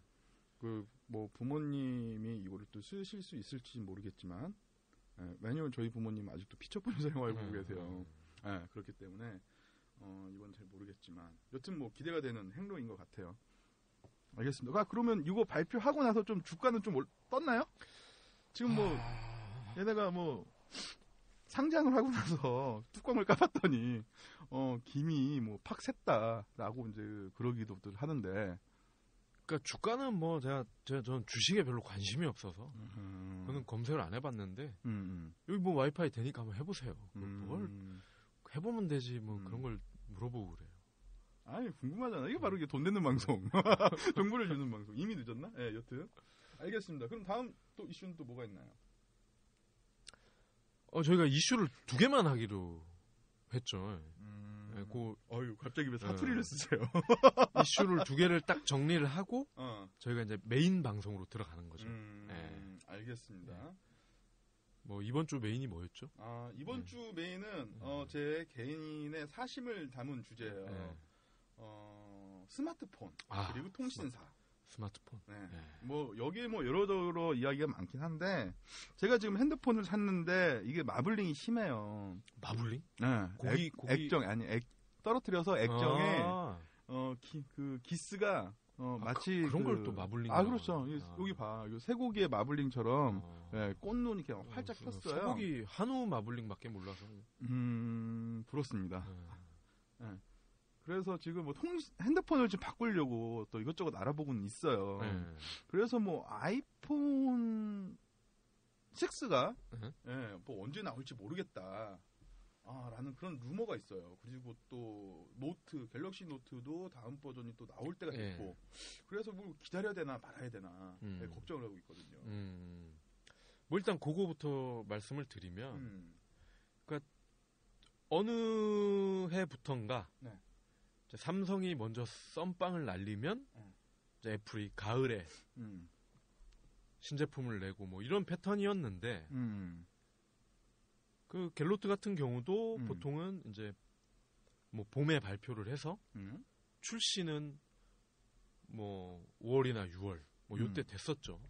그 뭐 부모님이 이거를 또 쓰실 수 있을지 모르겠지만, 왜냐면 저희 부모님 아직도 피처폰 사용하고 계세요. 그렇기 때문에 이건 잘 모르겠지만 여튼 뭐 기대가 되는 행로인 것 같아요. 알겠습니다. 그러면 이거 발표하고 나서 좀 주가는 좀 떴나요? 지금 뭐 얘네가 뭐 상장을 하고 나서 뚜껑을 까봤더니 김이 뭐 팍 샜다라고 이제 그러기도 하는데. 그러니까 주가는 뭐 저는 주식에 별로 관심이 없어서 그거는 검색을 안 해봤는데 여기 뭐 와이파이 되니까 한번 해보세요. 뭘 해보면 되지 뭐 그런 걸 물어보고 그래요. 아니 궁금하잖아. 이게 바로 이게 돈 내는 방송, 정보를 주는 방송. 이미 늦었나? 여튼 알겠습니다. 그럼 다음 또 이슈는 또 뭐가 있나요? 저희가 이슈를 2개만 하기로 했죠. 갑자기 왜 사투리를 쓰세요? 이슈를 2개를 딱 정리를 하고 저희가 이제 메인 방송으로 들어가는 거죠. 알겠습니다. 뭐 이번 주 메인이 뭐였죠? 이번 주 메인은 제 개인의 사심을 담은 주제예요. 스마트폰 그리고 통신사. 스마트폰. 뭐 여기에 뭐 여러 이야기가 많긴 한데 제가 지금 핸드폰을 샀는데 이게 마블링이 심해요. 마블링? 네. 액정 떨어뜨려서 액정에 그 기스가 마치 그런 걸 또 마블링. 그렇죠. 여기 봐. 쇠고기의 마블링처럼 꽃눈이 이렇게 활짝 폈어요. 쇠고기 한우 마블링밖에 몰라서. 부럽습니다. 그래서 지금 뭐 핸드폰을 좀 바꾸려고 또 이것저것 알아보고는 있어요. 그래서 뭐 아이폰 6가 뭐 언제 나올지 모르겠다. 라는 그런 루머가 있어요. 그리고 또 갤럭시 노트도 다음 버전이 또 나올 때가 됐고, 그래서 뭐 기다려야 되나 말아야 되나 걱정을 하고 있거든요. 뭐 일단 그거부터 말씀을 드리면, 그러니까 어느 해부턴가 삼성이 먼저 썸빵을 날리면 이제 애플이 가을에 신제품을 내고 뭐 이런 패턴이었는데. 그 갤로트 같은 경우도 보통은 이제 뭐 봄에 발표를 해서 출시는 뭐 5월이나 6월 뭐 요때 됐었죠.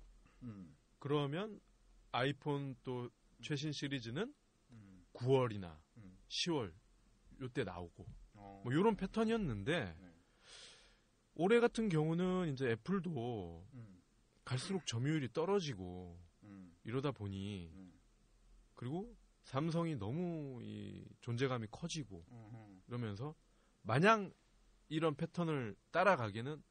그러면 아이폰 또 최신 시리즈는 9월이나 10월 요때 나오고 뭐 요런 패턴이었는데 올해 같은 경우는 이제 애플도 갈수록 점유율이 떨어지고 이러다 보니 그리고 삼성이 너무 이 존재감이 커지고 이러면서 마냥 이런 패턴을 따라가기에는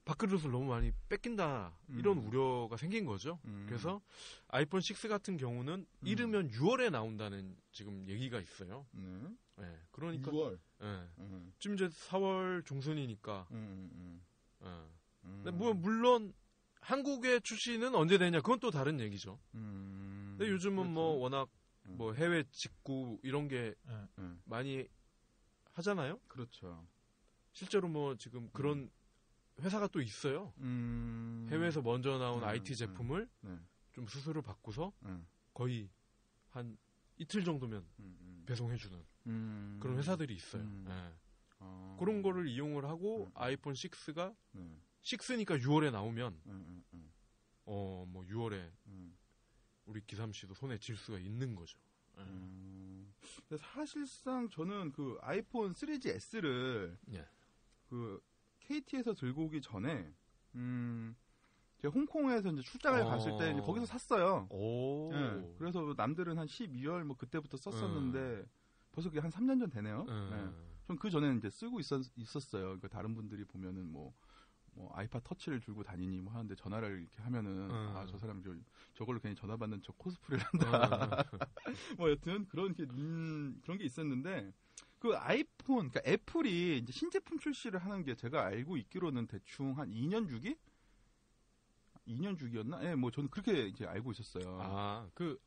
밥그릇을 너무 많이 뺏긴다 이런 우려가 생긴 거죠. 그래서 아이폰 6 같은 경우는 이르면 6월에 나온다는 지금 얘기가 있어요. 그러니까 6월. 지금 이제 4월 중순이니까. 근데 뭐 물론 한국의 출시는 언제 되냐 그건 또 다른 얘기죠. 근데 요즘은 그렇죠. 뭐 워낙 뭐 해외 직구 이런 게 많이 하잖아요. 그렇죠. 실제로 뭐 지금 그런 회사가 또 있어요. 해외에서 먼저 나온 IT 제품을 좀 수수료 받고서 거의 한 이틀 정도면 배송해주는 그런 회사들이 있어요. 네. 그런 거를 이용을 하고 아이폰 6가 6니까 6월에 나오면 뭐 6월에 우리 기삼 씨도 손에 쥘 수가 있는 거죠. 사실상 저는 그 아이폰 3GS를 그 KT에서 들고 오기 전에 제가 홍콩에서 이제 출장을 갔을 때 이제 거기서 샀어요. 네, 그래서 남들은 한 12월 뭐 그때부터 썼었는데 벌써 그게 한 3년 전 되네요. 전 그 전에 이제 쓰고 있었어요. 그러니까 다른 분들이 보면은 뭐 아이팟 터치를 들고 다니니 뭐 하는데 전화를 이렇게 하면은 저 사람 저걸로 괜히 전화 받는 저 코스프레를 한다. 뭐 여튼 그런 게 있었는데 그 아이폰 그러니까 애플이 이제 신제품 출시를 하는 게 제가 알고 있기로는 대충 한 2년 주기? 2년 주기였나? 예, 뭐 저는 그렇게 이제 알고 있었어요. 그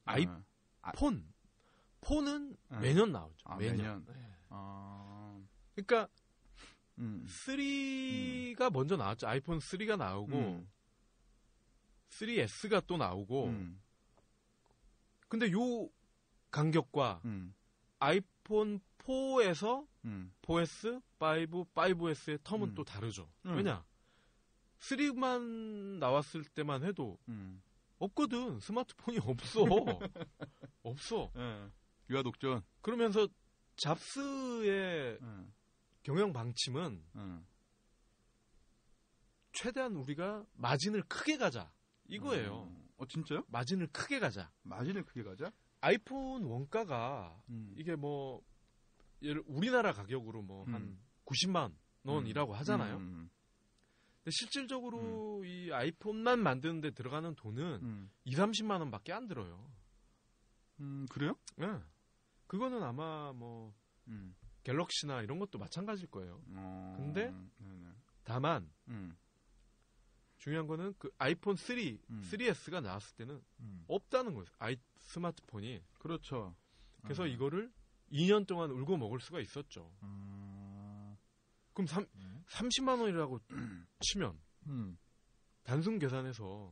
폰은 매년 나오죠. 매년. 네. 그러니까 3가 먼저 나왔죠. 아이폰 3가 나오고 3S가 또 나오고. 근데 요 간격과 아이폰 4에서 4S, 5, 5S의 텀은 또 다르죠. 왜냐? 3만 나왔을 때만 해도 없거든. 스마트폰이 없어. 없어. 유아독전. 그러면서 잡스의 경영 방침은 최대한 우리가 마진을 크게 가자. 이거예요. 진짜요? 마진을 크게 가자. 마진을 크게 가자? 아이폰 원가가 이게 뭐 우리나라 가격으로 뭐 한 90만 원이라고 하잖아요. 근데 실질적으로 이 아이폰만 만드는 데 들어가는 돈은 20-30만 원밖에 안 들어요. 그래요? 네. 그거는 아마 뭐 갤럭시나 이런 것도 마찬가지일 거예요. 근데 다만 중요한 거는 그 아이폰 3GS가 나왔을 때는 없다는 거예요. 스마트폰이. 그렇죠. 그래서 이거를 2년 동안 울고 먹을 수가 있었죠. 그럼 30만 원이라고 치면 단순 계산해서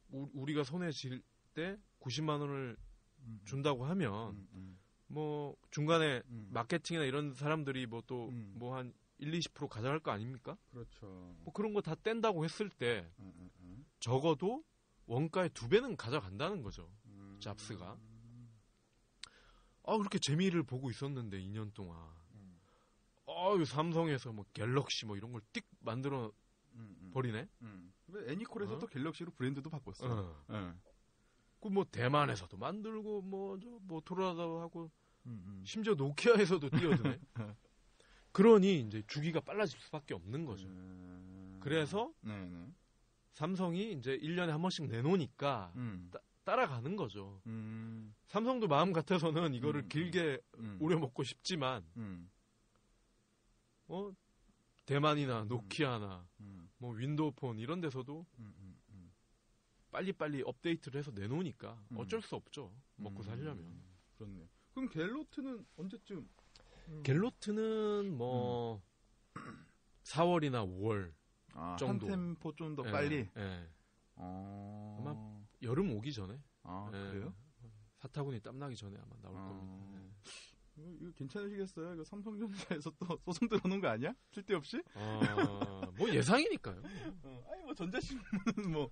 우리가 손에 쥘 때 90만 원을 준다고 하면 뭐 중간에 마케팅이나 이런 사람들이 뭐 또 뭐 한 1-20% 가져갈 거 아닙니까? 그렇죠. 뭐 그런 거 다 뗀다고 했을 때 적어도 원가의 2배는 가져간다는 거죠. 잡스가. 그렇게 재미를 보고 있었는데 2년 동안. 삼성에서 뭐 갤럭시 뭐 이런 걸 띡 만들어 버리네. 애니콜에서도 갤럭시로 브랜드도 바꿨어. 그 뭐 대만에서도 만들고 뭐 모토로라도 하고 심지어 노키아에서도 뛰어드네. 그러니 이제 주기가 빨라질 수밖에 없는 거죠. 그래서 삼성이 이제 1년에 한 번씩 내놓으니까 따라가는 거죠. 삼성도 마음 같아서는 이거를 길게 우려먹고 싶지만 대만이나 노키아나 뭐 윈도우폰 이런 데서도 빨리빨리 업데이트를 해서 내놓으니까 어쩔 수 없죠. 먹고 살려면. 그렇네. 그럼 갤로트는 언제쯤? 갤로트는 뭐 4월이나 5월 정도. 한 템포 좀 더 빨리? 네. 아마 여름 오기 전에. 그래요? 사타구니 땀나기 전에 아마 나올 겁니다. 이거 괜찮으시겠어요? 이거 삼성전자에서 또 소송 들어오는 거 아니야? 쓸데없이? 뭐 예상이니까요. 아니 뭐 전자신문은 뭐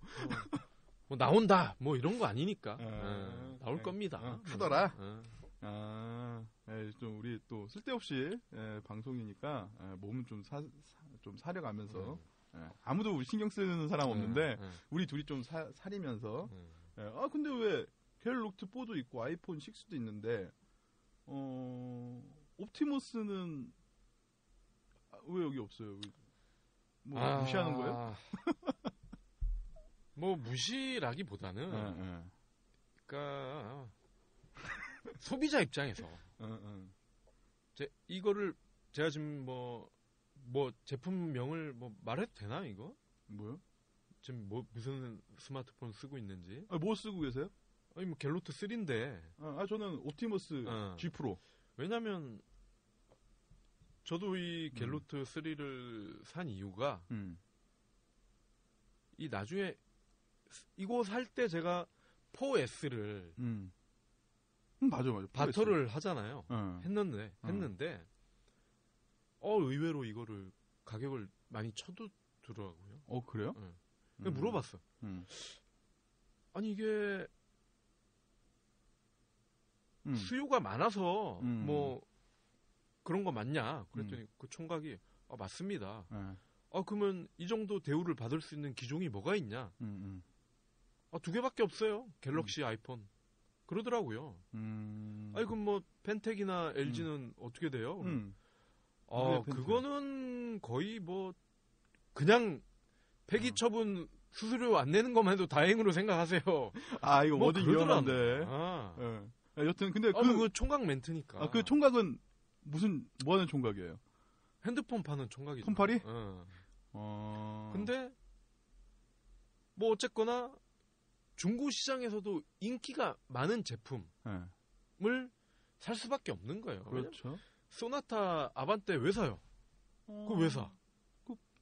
나온다 뭐 이런 거 아니니까 나올 겁니다. 하더라. 좀 우리 또 쓸데없이 방송이니까 몸은 좀 사려가면서 아무도 우리 신경 쓰는 사람 없는데 우리 둘이 좀 사리면서 근데 왜 갤럭시 4도 있고 아이폰 6도 있는데 옵티머스는 왜 여기 없어요? 뭐 무시하는 거예요? 뭐 무시라기보다는 그러니까 소비자 입장에서 이거를 제가 지금 뭐 제품명을 뭐 말해도 되나 이거? 뭐요? 지금 무슨 스마트폰 쓰고 있는지? 뭐 쓰고 계세요? 아니 뭐 갤로트 3인데. 저는 옵티머스 G 프로. 왜냐면 저도 이 갤로트 3를 산 이유가 이 나중에 이거 살 때 제가 4S를 맞아. 바터를 하잖아요. 했는데 의외로 이거를 가격을 많이 쳐두더라고요. 그래요? 네. 물어봤어. 아니 이게 수요가 많아서 뭐 그런 거 맞냐? 그랬더니 그 총각이 맞습니다. 그러면 이 정도 대우를 받을 수 있는 기종이 뭐가 있냐? 2개밖에 없어요. 갤럭시, 아이폰. 그러더라고요. 아니 그럼 뭐 펜텍이나 LG는 어떻게 돼요? 그거는 거의 뭐 그냥 폐기 처분 수수료 안 내는 것만 해도 다행으로 생각하세요. 이거 뭐 어디 위험한데. 여튼 근데 그 총각 멘트니까. 그 총각은 뭐 하는 총각이에요? 핸드폰 파는 총각이죠. 폰팔이? 근데 뭐 어쨌거나 중고 시장에서도 인기가 많은 제품을 살 수밖에 없는 거예요. 그렇죠. 소나타 아반떼 왜 사요? 그거 왜 사?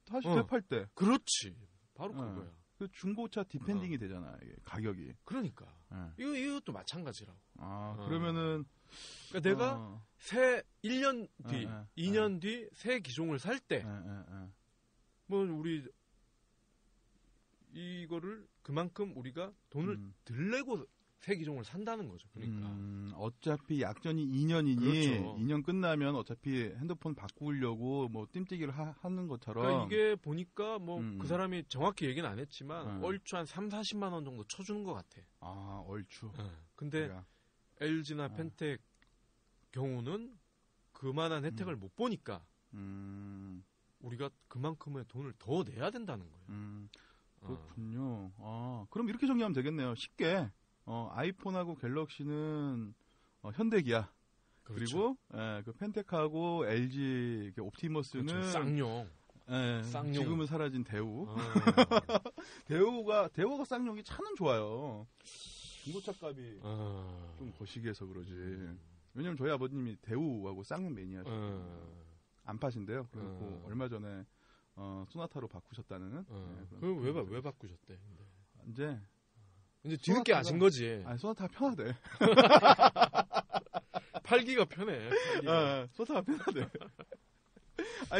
다시 되팔 때. 그렇지. 바로 그거야. 그 중고차 디펜딩이 되잖아, 이게 가격이. 그러니까. 이것도 마찬가지라고. 그러면은 그러니까 내가 새 1년 뒤, 2년 뒤 새 기종을 살 때 뭐 우리 이거를 그만큼 우리가 돈을 덜 내고 새 기종을 산다는 거죠. 그러니까 어차피 약전이 2년이니 그렇죠. 2년 끝나면 어차피 핸드폰 바꾸려고 뭐 띵뛰기를 하는 것처럼. 그러니까 이게 보니까 뭐 그 사람이 정확히 얘기는 안 했지만 얼추 한 3-40만 원 정도 쳐주는 것 같아. 얼추. 근데 LG나 펜텍 경우는 그만한 혜택을 못 보니까 우리가 그만큼의 돈을 더 내야 된다는 거예요. 그렇군요. 그럼 이렇게 정리하면 되겠네요. 쉽게 아이폰하고 갤럭시는 현대기아. 그렇죠. 그리고 그 펜텍하고 LG 옵티머스는 그렇죠. 쌍용. 지금은 사라진 대우. 대우가 쌍용이 차는 좋아요. 중고차 값이 좀 거시기해서 그러지. 왜냐면 저희 아버님이 대우하고 쌍용 매니아시거든요. 안 파신대요. 그래서 얼마 전에 소나타로 바꾸셨다는. 그럼 왜 바꾸셨대? 이제 뒤늦게 아신 거지. 소나타가 편하대. 팔기가 편해. 소나타가 편하대.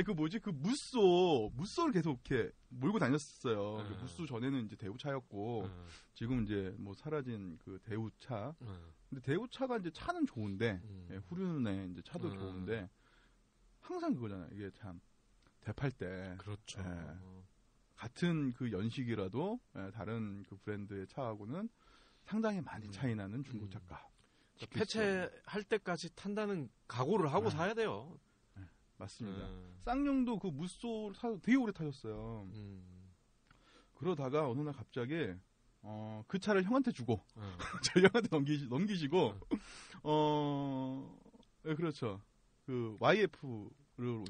그 무쏘를 계속 이렇게 몰고 다녔어요. 무쏘 전에는 이제 대우차였고, 지금 이제 뭐 사라진 그 대우차. 근데 대우차가 이제 차는 좋은데, 후륜에 이제 차도 좋은데, 항상 그거잖아요. 이게 참, 대팔 때. 그렇죠. 같은 그 연식이라도, 다른 그 브랜드의 차하고는 상당히 많이 차이 나는 중고차 값. 폐차할 때까지 탄다는 각오를 하고 사야 돼요. 맞습니다. 쌍용도 그 무쏘를 사서 되게 오래 타셨어요. 그러다가 어느 날 갑자기 그 차를 형한테 주고 저희 형한테 넘기시고 그렇죠. 그 YF를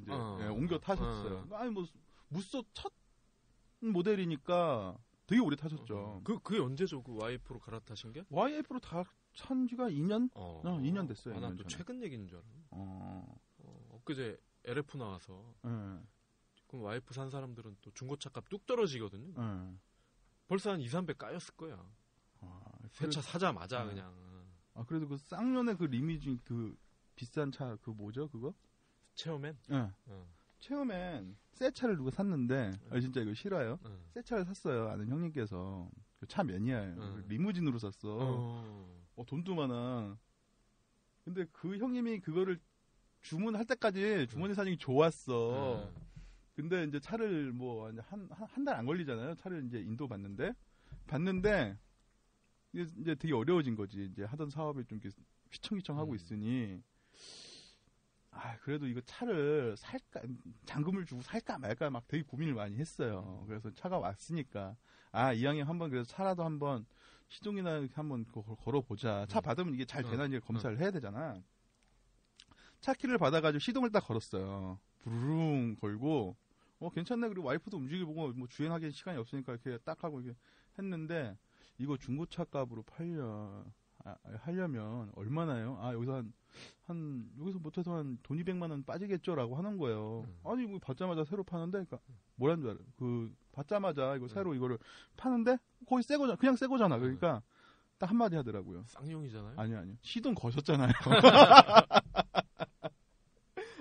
이제 옮겨 타셨어요. 뭐 무쏘 첫 모델이니까 되게 오래 타셨죠. 그게 언제죠? 그 YF로 갈아타신 게? YF로 다 찬 지가 2년? 2년 됐어요. 난 또 최근 얘기인 줄 알았네. 엊그제 LF 나와서 그럼 와이프 산 사람들은 또 중고차 값 뚝 떨어지거든요. 벌써 한 2-3배 까였을 거야. 새 차 사자마자 그냥. 그래도 그 쌍년의 그 리미진 그 비싼 차 그 뭐죠 그거? 체어맨? 체어맨 새 차를 누가 샀는데 진짜 이거 싫어요. 새 차를 샀어요. 아는 형님께서 그 차 매니아예요. 리무진으로 샀어. 돈도 많아. 근데 그 형님이 그거를 주문할 때까지 주머니 사정이 좋았어. 근데 이제 차를 뭐 한 달 안 걸리잖아요. 차를 이제 인도 봤는데 이제 되게 어려워진 거지. 이제 하던 사업이 좀 이렇게 휘청휘청 하고 있으니 그래도 이거 차를 살까, 잔금을 주고 살까 말까 막 되게 고민을 많이 했어요. 그래서 차가 왔으니까 이왕에 한번 그래서 차라도 한번 시동이나 한번 걸어보자. 차 받으면 이게 잘 되나 이제 검사를 해야 되잖아. 차 키를 받아가지고 시동을 딱 걸었어요. 부르릉 걸고 괜찮네. 그리고 와이프도 움직여보고 뭐 주행하기 시간이 없으니까 이렇게 딱 하고 이렇게 했는데 이거 중고차 값으로 팔려. 하려면 얼마나요? 여기서 못해서 한 돈 200만 원 빠지겠죠라고 하는 거예요. 아니 뭐 받자마자 새로 파는데, 그러니까 뭐란 줄 알아요? 받자마자 이거 새로 이거를 파는데 거의 새 거잖아, 그냥 새 거잖아. 그러니까 딱 한마디 하더라고요. 쌍용이잖아요. 아니요. 시동 거셨잖아요.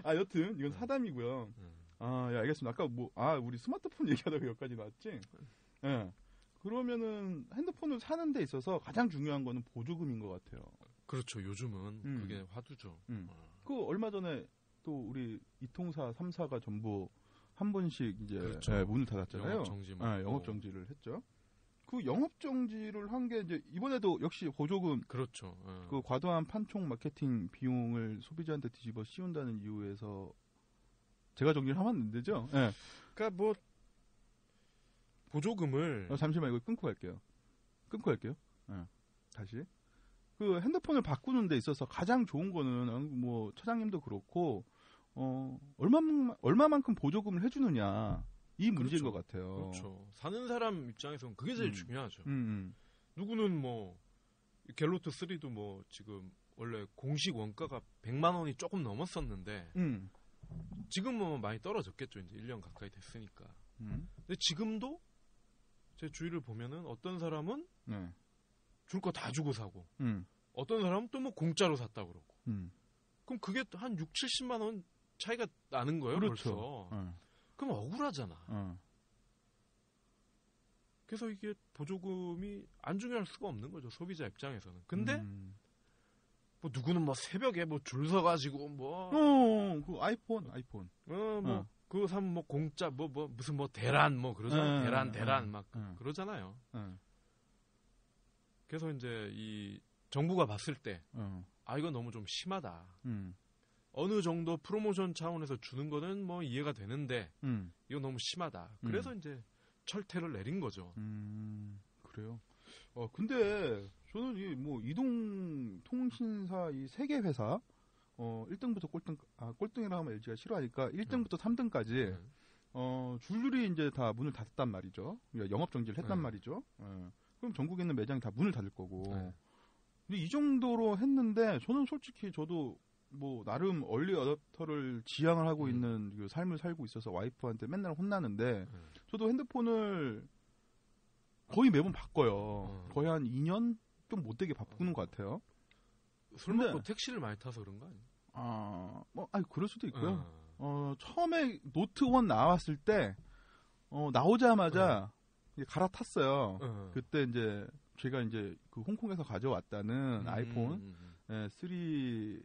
여튼 이건 사담이고요. 예, 알겠습니다. 아까 우리 스마트폰 얘기하다가 여기까지 나왔지? 예. 그러면은 핸드폰을 사는 데 있어서 가장 중요한 거는 보조금인 것 같아요. 그렇죠. 요즘은 그게 화두죠. 얼마 전에 또 우리 이통사 3사가 전부 한 번씩 이제 그렇죠. 문을 닫았잖아요. 영업 정지를 했죠. 그 영업 정지를 한 게 이제 이번에도 역시 보조금. 그렇죠. 그 과도한 판촉 마케팅 비용을 소비자한테 뒤집어 씌운다는 이유에서 제가 정리를 하면 안 되죠. 예. 그러니까 뭐 보조금을 잠시만 이거 끊고 갈게요. 다시. 그 핸드폰을 바꾸는 데 있어서 가장 좋은 거는 뭐 차장님도 그렇고 얼마만큼 보조금을 해주느냐 이 문제인 그렇죠. 것 같아요. 그렇죠. 사는 사람 입장에서는 그게 제일 중요하죠. 누구는 뭐 갤로트 3도 뭐 지금 원래 공식 원가가 100만 원이 조금 넘었었는데 지금은 뭐 많이 떨어졌겠죠. 이제 1년 가까이 됐으니까. 근데 지금도 제 주위를 보면은 어떤 사람은 줄 거 다 주고 사고 어떤 사람은 또 뭐 공짜로 샀다 그러고 그럼 그게 한 6, 70만 원 차이가 나는 거예요. 그렇죠. 벌써. 그럼 억울하잖아. 그래서 이게 보조금이 안 중요할 수가 없는 거죠. 소비자 입장에서는. 근데 뭐 누구는 뭐 새벽에 뭐 줄 서가지고 뭐 그 아이폰 뭐 그거 사면 뭐 공짜 뭐 무슨 뭐 대란 뭐 그러잖아요. 대란 막 그러잖아요. 그래서 이제 이 정부가 봤을 때 이거 너무 좀 심하다. 어느 정도 프로모션 차원에서 주는 거는 뭐 이해가 되는데 이거 너무 심하다. 그래서 이제 철퇴를 내린 거죠. 그래요. 근데 저는 이 뭐 이동통신사 이 세 개 회사 1등부터 꼴등이라 하면 LG가 싫어하니까 1등부터 3등까지 줄줄이 이제 다 문을 닫았단 말이죠. 영업 정지를 했단 말이죠. 그럼 전국에 있는 매장이 다 문을 닫을 거고. 근데 이 정도로 했는데 저는 솔직히 저도 뭐 나름 얼리 어댑터를 지향을 하고 있는 그 삶을 살고 있어서 와이프한테 맨날 혼나는데 저도 핸드폰을 거의 매번 바꿔요. 거의 한 2년 좀 못되게 바꾸는 것 같아요. 술 먹고 택시를 많이 타서 그런 거 아니에요? 그럴 수도 있고요. 처음에 노트 1 나왔을 때 나오자마자 갈아탔어요. 그때 이제 제가 이제 그 홍콩에서 가져왔다는 아이폰 3G를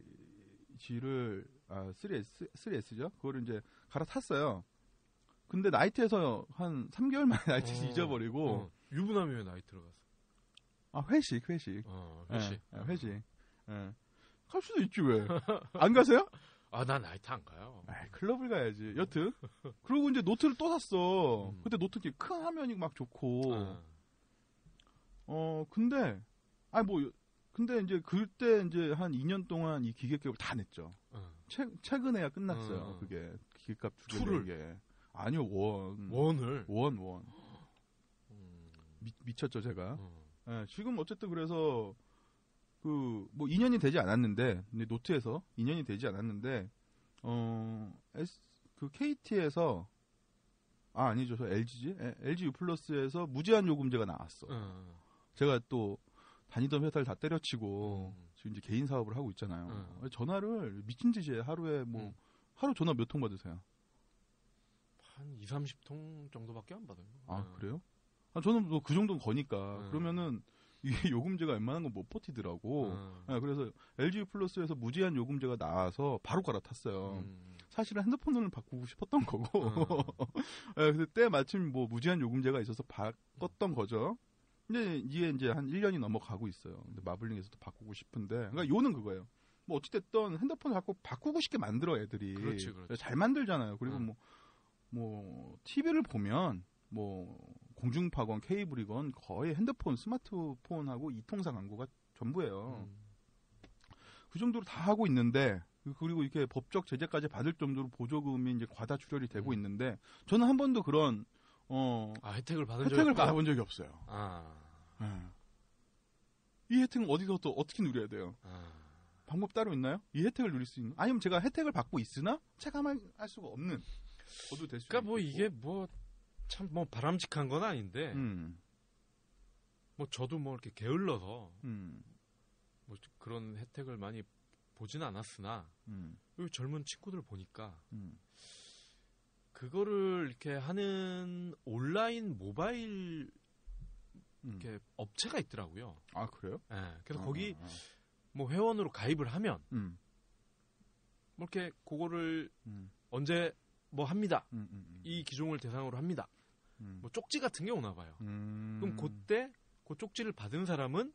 3S죠. 그거를 이제 갈아탔어요. 근데 나이트에서 한 3개월 만에 나이트에서 잊어버리고 유부남이 왜 나이트 들어갔어? 회식. 회식. 갈 수도 있지 왜? 안 가세요? 난 나이트 안 가요. 클럽을 가야지. 여튼 그리고 이제 노트를 또 샀어. 그때 노트 큰 화면이 막 좋고. 근데 근데 이제 그때 이제 한 2년 동안 이 기계값을 다 냈죠. 최근에야 끝났어요. 그게 기계값 두 개. 아니요, 원을. 미쳤죠, 제가. 지금 어쨌든 그래서 그 뭐 2년이 되지 않았는데 노트에서 2년이 되지 않았는데 그 KT에서 아니죠, 저 LG지? LG U 플러스에서 무제한 요금제가 나왔어. 제가 또 다니던 회사를 다 때려치고 지금 이제 개인 사업을 하고 있잖아요. 전화를 미친 듯이 하루에 뭐 하루 전화 몇 통 받으세요? 한 2, 30통 정도밖에 안 받아요. 그래요? 저는 뭐 그 정도는 거니까. 그러면은 이게 요금제가 웬만한 건 못 버티더라고. 그래서 LG 플러스에서 무제한 요금제가 나와서 바로 갈아탔어요. 사실은 핸드폰을 바꾸고 싶었던 거고. 그때 마침 뭐 무제한 요금제가 있어서 바꿨던 거죠. 근데 이게 한 1년이 넘어가고 있어요. 근데 마블링에서도 바꾸고 싶은데. 그러니까 요는 그거예요. 뭐 어찌됐든 핸드폰을 자꾸 바꾸고 싶게 만들어 애들이. 그렇지. 잘 만들잖아요. 그리고 뭐 TV를 보면 뭐 공중파건 케이블이건 거의 핸드폰, 스마트폰하고 이통사 광고가 전부예요. 그 정도로 다 하고 있는데 그리고 이렇게 법적 제재까지 받을 정도로 보조금이 이제 과다 출혈이 되고 있는데 저는 한 번도 그런 혜택을 받아본 적이 없어요. 이 혜택은 어디서 또 어떻게 누려야 돼요? 방법 따로 있나요? 이 혜택을 누릴 수 있는? 아니면 제가 혜택을 받고 있으나 체감할 수가 없는 것도 될 수 있고. 그러니까 뭐 이게 뭐 참 뭐 바람직한 건 아닌데 뭐 저도 뭐 이렇게 게을러서 뭐 그런 혜택을 많이 보진 않았으나 여기 젊은 친구들 보니까 그거를 이렇게 하는 온라인 모바일 이렇게 업체가 있더라고요. 아 그래요? 네, 그래서 거기 뭐 회원으로 가입을 하면 뭐 이렇게 그거를 언제 뭐 합니다. 이 기종을 대상으로 합니다. 뭐 쪽지 같은 게 오나 봐요. 그럼 그때 그 쪽지를 받은 사람은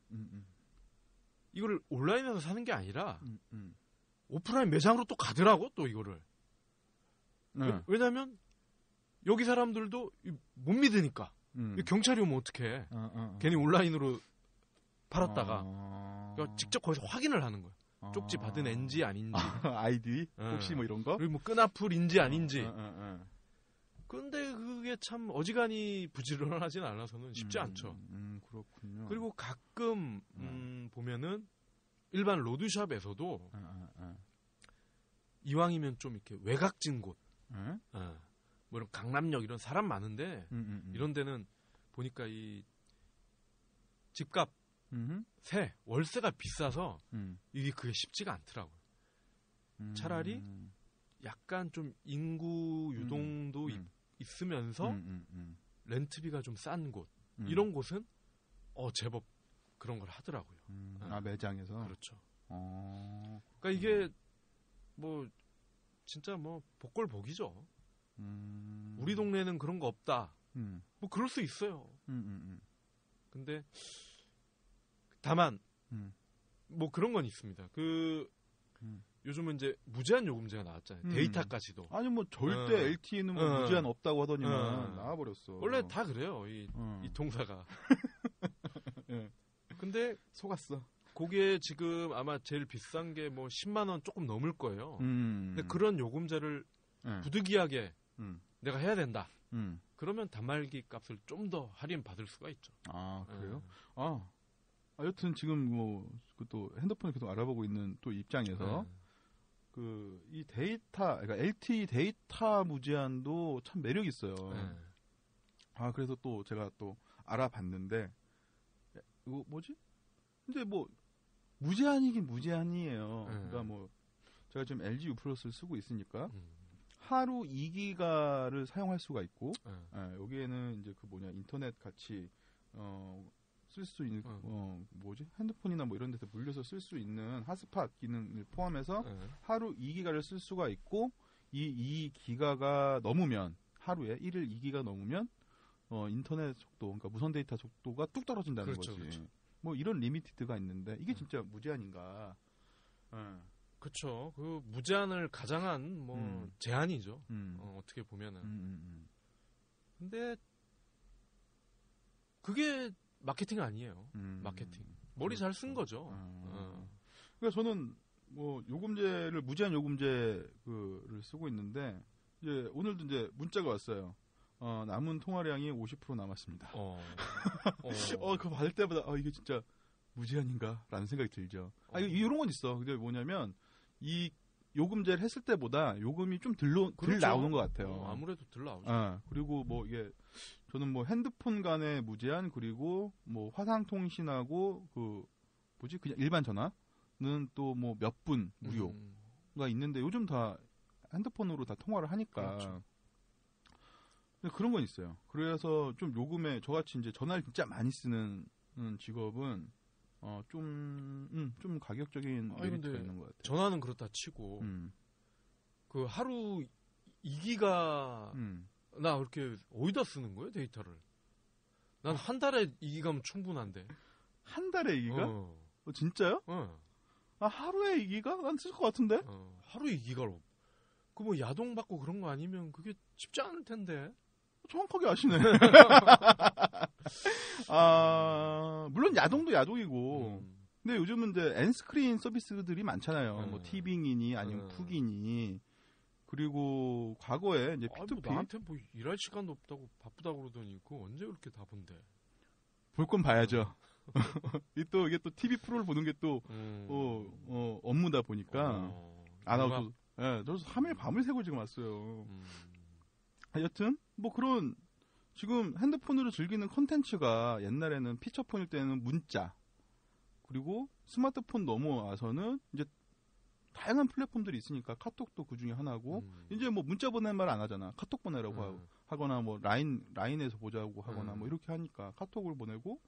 이거를 온라인에서 사는 게 아니라 오프라인 매장으로 또 가더라고 또 이거를. 네. 왜냐하면 여기 사람들도 못 믿으니까 경찰이 오면 어떡해. 괜히 온라인으로 팔았다가 그러니까 직접 거기서 확인을 하는 거야. 쪽지 받은 앤지 아닌지. 아이디? 혹시 뭐 이런 거? 그리고 뭐 끈앞풀인지 아닌지. 근데 그게 참 어지간히 부지런하진 않아서는 쉽지 않죠. 그렇군요. 그리고 가끔 보면은 일반 로드샵에서도 이왕이면 좀 이렇게 외곽진 곳, 뭐 이런 강남역 이런 사람 많은데 이런 데는 보니까 이 집값 월세가 비싸서 이게 그게 쉽지가 않더라고요. 차라리 약간 좀 인구 유동도 있으면서 렌트비가 좀 싼 곳 이런 곳은 제법 그런 걸 하더라고요. 매장에서? 그렇죠. 그러니까 이게 뭐 진짜 뭐 복골복이죠. 우리 동네는 그런 거 없다. 뭐 그럴 수 있어요. 근데 다만 뭐 그런 건 있습니다. 요즘은 이제 무제한 요금제가 나왔잖아요. 데이터까지도. 아니 뭐 절대 LTE는 뭐 무제한 없다고 하더니만 나와버렸어. 원래 다 그래요. 이 통사가. 예. 근데 속았어. 그게 지금 아마 제일 비싼 게 뭐 10만 원 조금 넘을 거예요. 근데 그런 요금제를 부득이하게 내가 해야 된다. 그러면 단말기 값을 좀 더 할인 받을 수가 있죠. 아 그래요? 여튼 지금 뭐 또 핸드폰을 계속 알아보고 있는 또 입장에서 이 데이터, 그러니까 LTE 데이터 무제한도 참 매력 있어요. 그래서 또 제가 또 알아봤는데 이거 뭐지? 근데 뭐 무제한이긴 무제한이에요. 그러니까 뭐 제가 지금 LG U 플러스를 쓰고 있으니까 하루 2기가를 사용할 수가 있고 여기에는 이제 인터넷 같이 쓸 수 있는 핸드폰이나 뭐 이런 데서 물려서 쓸 수 있는 핫스팟 기능을 포함해서 하루 2기가를 쓸 수가 있고 이 2기가가 넘으면 하루에 1일 2기가 넘으면 인터넷 속도, 그러니까 무선 데이터 속도가 뚝 떨어진다는 거지. 그렇죠. 뭐 이런 리미티드가 있는데 이게 진짜 무제한인가? 그렇죠. 그 무제한을 가장한 뭐 제한이죠. 어떻게 보면은. 근데 그게 마케팅 아니에요. 마케팅. 머리 잘 쓴 거죠. 그러니까 저는 뭐 요금제를 무제한 요금제를 쓰고 있는데 이제 오늘도 이제 문자가 왔어요. 남은 통화량이 50% 남았습니다. 그거 받을 때마다 이게 진짜 무제한인가라는 생각이 들죠. 이런 건 있어. 근데 뭐냐면 이 요금제를 했을 때보다 요금이 좀 덜 나오는 것 같아요. 아무래도 덜 나오죠. 그리고 뭐 이게 저는 뭐 핸드폰 간의 무제한 그리고 뭐 화상통신하고 그냥 일반 전화는 또 뭐 몇 분 무료가 있는데 요즘 다 핸드폰으로 다 통화를 하니까. 그렇죠. 그런 건 있어요. 그래서 좀 요금에 저같이 이제 전화를 진짜 많이 쓰는 직업은 좀 가격적인 메리트가 있는 것 같아요. 전화는 그렇다 치고 그 하루 2기가 나 그렇게 어디다 쓰는 거예요 데이터를? 난 한 달에 2기가면 충분한데. 한 달에 2기가? 진짜요? 하루에 2기가? 난 쓸 것 같은데? 하루에 2기가로. 그 뭐 야동 받고 그런 거 아니면 그게 쉽지 않을 텐데. 정확하게 아시네. 물론 야동도 야동이고. 근데 요즘은 이제 엔스크린 서비스들이 많잖아요. 뭐 티빙이니 아니면 쿡이니. 그리고 과거에 이제 P2P. 나한테 뭐 일할 시간도 없다고 바쁘다고 그러더니 그거 언제 그렇게 다 본대. 볼 건 봐야죠. 이게 또 TV 프로를 보는 게 또 업무다 보니까 안 하고 저도 3일 밤을 새고 지금 왔어요. 여튼 뭐 그런 지금 핸드폰으로 즐기는 콘텐츠가 옛날에는 피처폰일 때는 문자 그리고 스마트폰 넘어와서는 이제 다양한 플랫폼들이 있으니까 카톡도 그 중에 하나고 이제 뭐 문자 보내는 말 안 하잖아. 카톡 보내라고 하거나 뭐 라인에서 보자고 하거나 뭐 이렇게 하니까 카톡을 보내고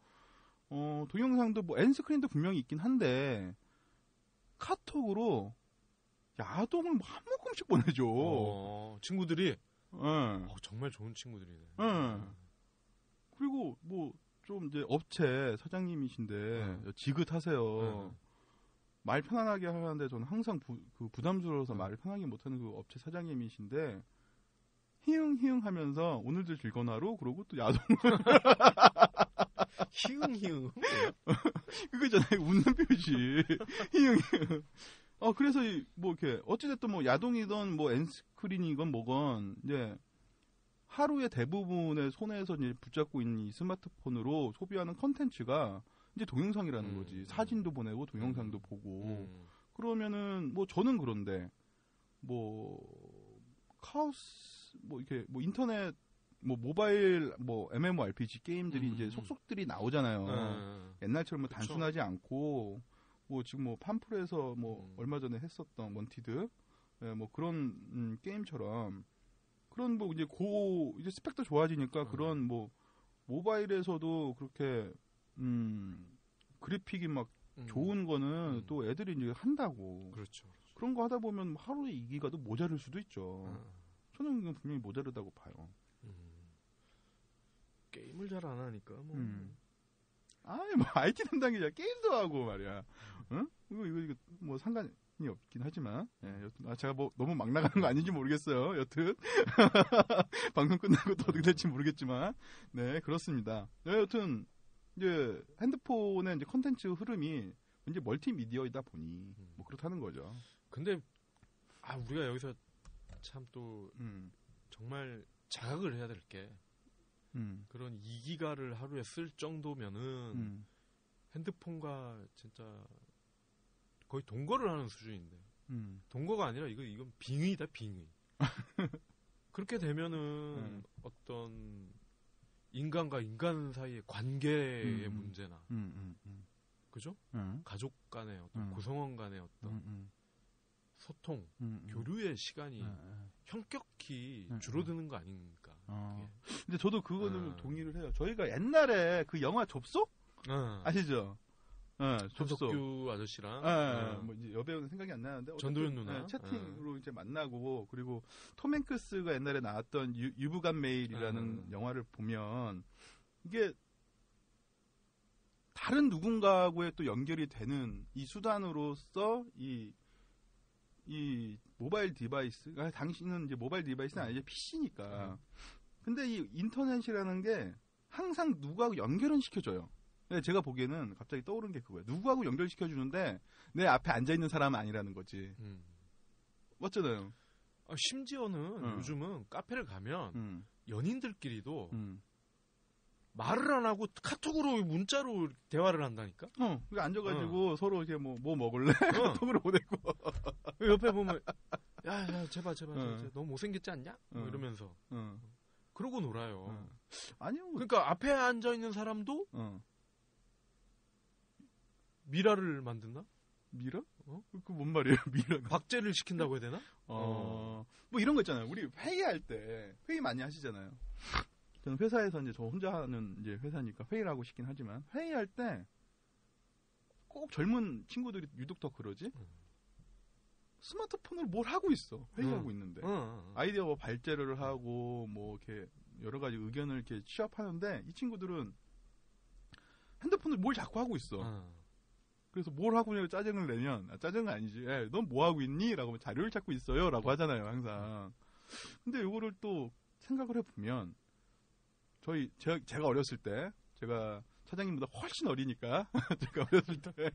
동영상도 뭐 엔스크린도 분명히 있긴 한데 카톡으로 야동을 뭐 한 모금씩 보내줘. 친구들이 정말 좋은 친구들이네. 그리고 뭐 좀 이제 업체 사장님이신데 지긋하세요. 말 편안하게 하는데 저는 항상 부담스러워서 말을 편하게 못하는 그 업체 사장님이신데 히응 하면서 오늘도 즐거나로 그러고 또 야동을 히응 그거잖아요. 웃는 표시 히응 그래서 뭐 이렇게 어찌됐든 뭐 야동이든 뭐 엔스크린이건 뭐건 이제 하루의 대부분의 손에서 이제 붙잡고 있는 이 스마트폰으로 소비하는 컨텐츠가 이제 동영상이라는 거지. 사진도 보내고 동영상도 보고. 그러면은 뭐 저는 그런데 뭐 카오스 뭐 이렇게 뭐 인터넷 뭐 모바일 뭐 MMORPG 게임들이 이제 속속들이 나오잖아요. 옛날처럼 뭐 단순하지 않고 뭐 지금 뭐 팜플에서 뭐 얼마 전에 했었던 원티드 뭐 그런 게임처럼 그런 뭐 이제 스펙도 좋아지니까 그런 뭐 모바일에서도 그렇게 그래픽이 막 좋은 거는 또 애들이 이제 한다고. 그렇죠. 그런 거 하다 보면 하루에 2기가도 모자랄 수도 있죠. 저는 이건 분명히 모자르다고 봐요. 게임을 잘 안 하니까 뭐. 아니 뭐 IT 담당이자 게임도 하고 말이야. 응? 이거 뭐 상관이 없긴 하지만 여튼 제가 뭐 너무 막 나가는 거 아닌지 모르겠어요. 여튼 방송 끝나고 또 어떻게 될지 모르겠지만 네 그렇습니다. 여튼 이제 핸드폰의 이제 컨텐츠 흐름이 이제 멀티미디어이다 보니 뭐 그렇다는 거죠. 근데 우리가 여기서 참 또 정말 자각을 해야 될 게 그런 2기가를 하루에 쓸 정도면은 핸드폰과 진짜 거의 동거를 하는 수준인데 동거가 아니라 이건 빙의다 빙의. 그렇게 되면은 어떤 인간과 인간 사이의 관계의 문제나 그죠? 가족 간의 어떤 구성원 간의 어떤 소통, 교류의 시간이 현격히 줄어드는 거 아닙니까? 근데 저도 그거는 동의를 해요. 저희가 옛날에 그 영화 접속? 아시죠? 접속. 전석규 아저씨랑 뭐 이제 여배우는 생각이 안 나는데 전도연 누나 채팅으로 이제 만나고 그리고 톰 행크스가 옛날에 나왔던 유부간 메일이라는 영화를 보면 이게 다른 누군가하고의 또 연결이 되는 이 수단으로서 이 모바일 디바이스, 당신은 이제 모바일 디바이스는 아니지 PC니까. 근데 이 인터넷이라는 게 항상 누구하고 연결은 시켜줘요. 제가 보기에는 갑자기 떠오른 게 그거예요. 누구하고 연결시켜주는데 내 앞에 앉아있는 사람은 아니라는 거지. 맞잖아요. 심지어는 요즘은 카페를 가면 연인들끼리도 말을 안 하고 카톡으로 문자로 대화를 한다니까? 그게 앉아가지고 서로 이렇게 뭐 먹을래? 카톡으로 보내고. 옆에 보면, 야, 제발, 너무 못생겼지 않냐? 뭐 이러면서. 그러고 놀아요. 아니요. 그러니까 앞에 앉아있는 사람도 미라를 만든다? 미라? 그 뭔 말이에요, 미라? 박제를 시킨다고 해야 되나? 뭐 이런 거 있잖아요. 우리 회의할 때, 회의 많이 하시잖아요. 저는 회사에서 이제 저 혼자 하는 이제 회사니까 회의를 하고 싶긴 하지만, 회의할 때 꼭 젊은 친구들이 유독 더 그러지? 스마트폰으로 뭘 하고 있어. 회의하고 있는데. 아이디어 뭐 발제를 하고, 뭐 이렇게 여러 가지 의견을 이렇게 취합하는데, 이 친구들은 핸드폰을 뭘 자꾸 하고 있어. 그래서 뭘 하고 있냐고 짜증을 내면, 짜증은 아니지. 넌 뭐 하고 있니? 라고 하면 자료를 찾고 있어요. 라고 하잖아요, 항상. 근데 이거를 또 생각을 해보면, 제가 어렸을 때, 제가 사장님보다 훨씬 어리니까, 제가 어렸을 때,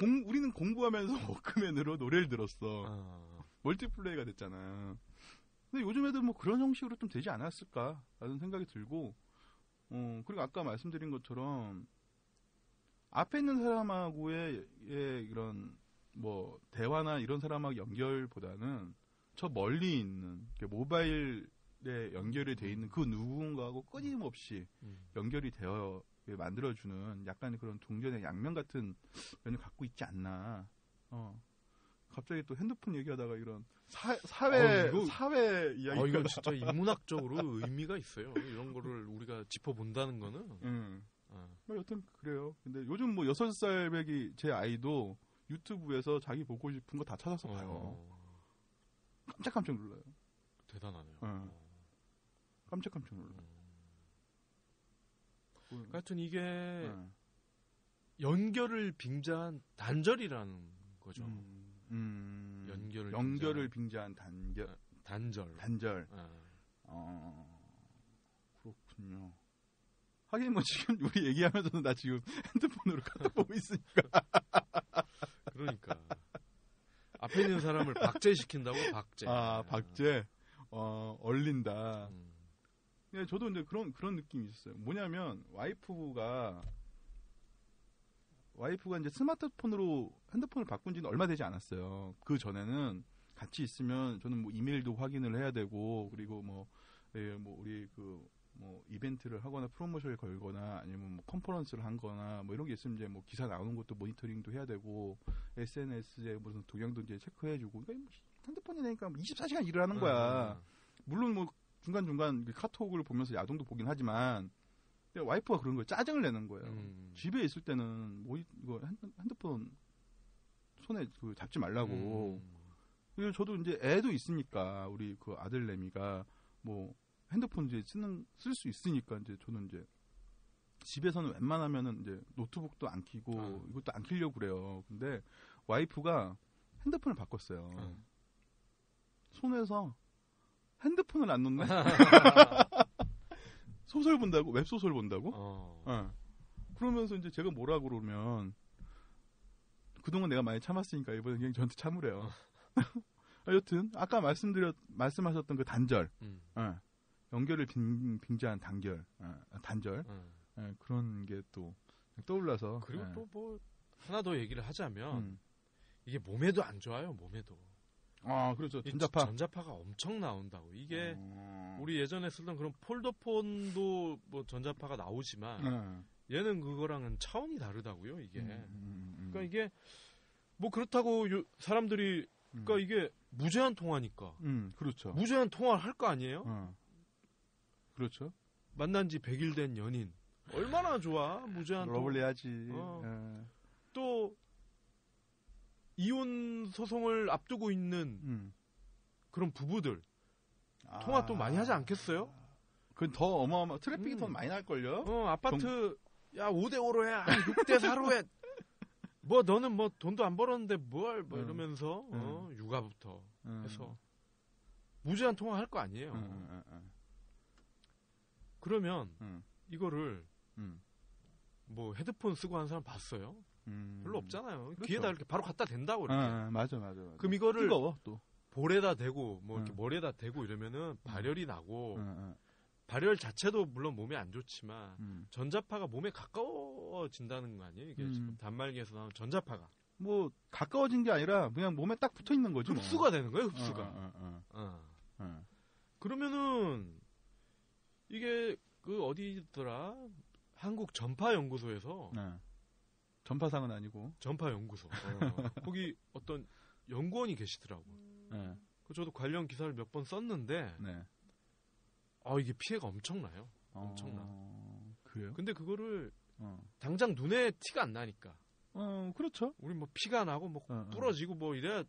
우리는 공부하면서 워크맨으로 노래를 들었어. 멀티플레이가 됐잖아. 근데 요즘 애들 뭐 그런 형식으로 좀 되지 않았을까라는 생각이 들고, 그리고 아까 말씀드린 것처럼 앞에 있는 사람하고의 이런 뭐 대화나 이런 사람하고 연결보다는 저 멀리 있는 모바일에 연결이 돼 있는 그 누군가하고 끊임없이 연결이 되어 만들어주는 약간 그런 동전의 양면 같은 면을 갖고 있지 않나. 갑자기 또 핸드폰 얘기하다가 이런 사회 이야기가. 이거 진짜 인문학적으로 의미가 있어요. 이런 거를 우리가 짚어본다는 거는. 뭐 여튼 그래요. 근데 요즘 뭐 6살 배기 제 아이도 유튜브에서 자기 보고 싶은 거 다 찾아서 봐요. 깜짝깜짝 놀라요. 대단하네요. 깜짝깜짝 놀라요. 하여튼 이게 연결을 빙자한 단절이라는 거죠. 연결을 빙자한 단절. 그렇군요. 하긴 뭐 지금 우리 얘기하면서는 나 지금 핸드폰으로 카톡 보고 있으니까. 그러니까 앞에 있는 사람을 박제시킨다고. 박제. 얼린다. 예, 저도 이제 그런 느낌이 있어요. 뭐냐면 와이프가 이제 스마트폰으로 핸드폰을 바꾼 지는 얼마 되지 않았어요. 그 전에는 같이 있으면 저는 뭐 이메일도 확인을 해야 되고, 그리고 뭐 우리 뭐 이벤트를 하거나 프로모션을 걸거나 아니면 뭐 컨퍼런스를 한거나 뭐 이런 게 있으면 이제 뭐 기사 나오는 것도 모니터링도 해야 되고, SNS에 무슨 동향도 이제 체크해주고, 그러니까 핸드폰이 되니까 24시간 일을 하는 거야. 물론 뭐 중간중간 카톡을 보면서 야동도 보긴 하지만, 와이프가 그런 거에 짜증을 내는 거예요. 집에 있을 때는 뭐 이거 핸드폰 손에 잡지 말라고. 그리고 저도 이제 애도 있으니까 우리 그 아들내미가 뭐 핸드폰 이제 쓸 수 있으니까 이제 저는 이제 집에서는 웬만하면은 이제 노트북도 안 켜고 이것도 안 켜려고 그래요. 근데 와이프가 핸드폰을 바꿨어요. 손에서 핸드폰을 안 놓네. 소설 본다고? 웹소설 본다고? 그러면서 이제 제가 뭐라 그러면, 그동안 내가 많이 참았으니까 이번에 그냥 저한테 참으래요. 여튼 아까 말씀하셨던 그 단절, 연결을 빙자한 단절, 그런 게 또 떠올라서. 그리고 또 뭐 하나 더 얘기를 하자면 이게 몸에도 안 좋아요. 몸에도. 그렇죠. 전자파가 엄청 나온다고. 이게 우리 예전에 쓰던 그런 폴더폰도 뭐 전자파가 나오지만 얘는 그거랑은 차원이 다르다고요. 이게. 그러니까 이게 뭐 그렇다고 사람들이 그러니까 이게 무제한 통화니까. 그렇죠. 무제한 통화를 할 거 아니에요? 그렇죠. 만난 지 100일 된 연인. 얼마나 좋아. 무제한 통화. 러블리하지. 또 이혼 소송을 앞두고 있는 그런 부부들 통화 또 많이 하지 않겠어요? 그건 더 트래픽이 더 많이 날걸요? 아파트 야 5대5로 해 6대4로 해 뭐 너는 뭐 돈도 안 벌었는데 뭘 뭐 이러면서 육아부터 해서 무제한 통화 할 거 아니에요. 그러면 이거를 뭐 헤드폰 쓰고 하는 사람 봤어요? 별로 없잖아요. 그렇죠. 귀에다 이렇게 바로 갖다 댄다고 이렇게. 맞아. 그럼 이거를 뜨거워, 또. 볼에다 대고 뭐 이렇게 머리에다 대고 이러면은 발열이 나고 발열 자체도 물론 몸에 안 좋지만 전자파가 몸에 가까워진다는 거 아니에요? 이게 지금 단말기에서 나온 전자파가. 뭐 가까워진 게 아니라 그냥 몸에 딱 붙어 있는 거죠. 흡수가 되는 거예요, 흡수가. 그러면은 이게 그 어디더라? 한국 전파연구소에서 전파상은 아니고 전파연구소 거기 어떤 연구원이 계시더라고. 저도 관련 기사를 몇 번 썼는데 이게 피해가 엄청나요. 엄청나. 그래요? 근데 그거를 당장 눈에 티가 안 나니까. 그렇죠. 우리 뭐 피가 나고 뭐 부러지고 뭐 이래야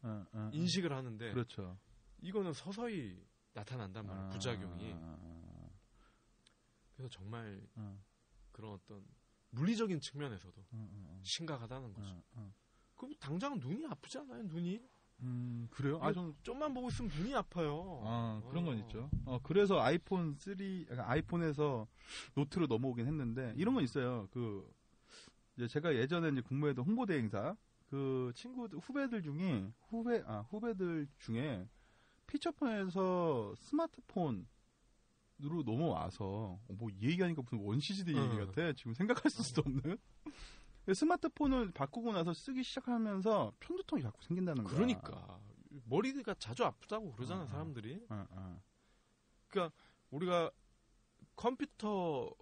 인식을 하는데. 그렇죠. 이거는 서서히 나타난단 말이에요. 부작용이. 그래서 정말 그런 어떤 물리적인 측면에서도 심각하다는 거죠. 그럼 당장 눈이 아프지 않아요? 눈이? 그래요? 좀 좀만 보고 있으면 눈이 아파요. 그런 건 있죠. 그래서 아이폰에서 노트로 넘어오긴 했는데 이런 건 있어요. 이제 제가 예전에 이제 근무했던 홍보대 행사 그 후배들 중에 피처폰에서 스마트폰을 넘어와서 뭐 이 얘기하니까 무슨 원시시대 얘기 같아. 지금 생각할 수도 없는. 스마트폰을 바꾸고 나서 쓰기 시작하면서 편두통이 자꾸 생긴다는 거야. 그러니까 머리가 자주 아프다고 그러잖아 사람들이. 그러니까 우리가 컴퓨터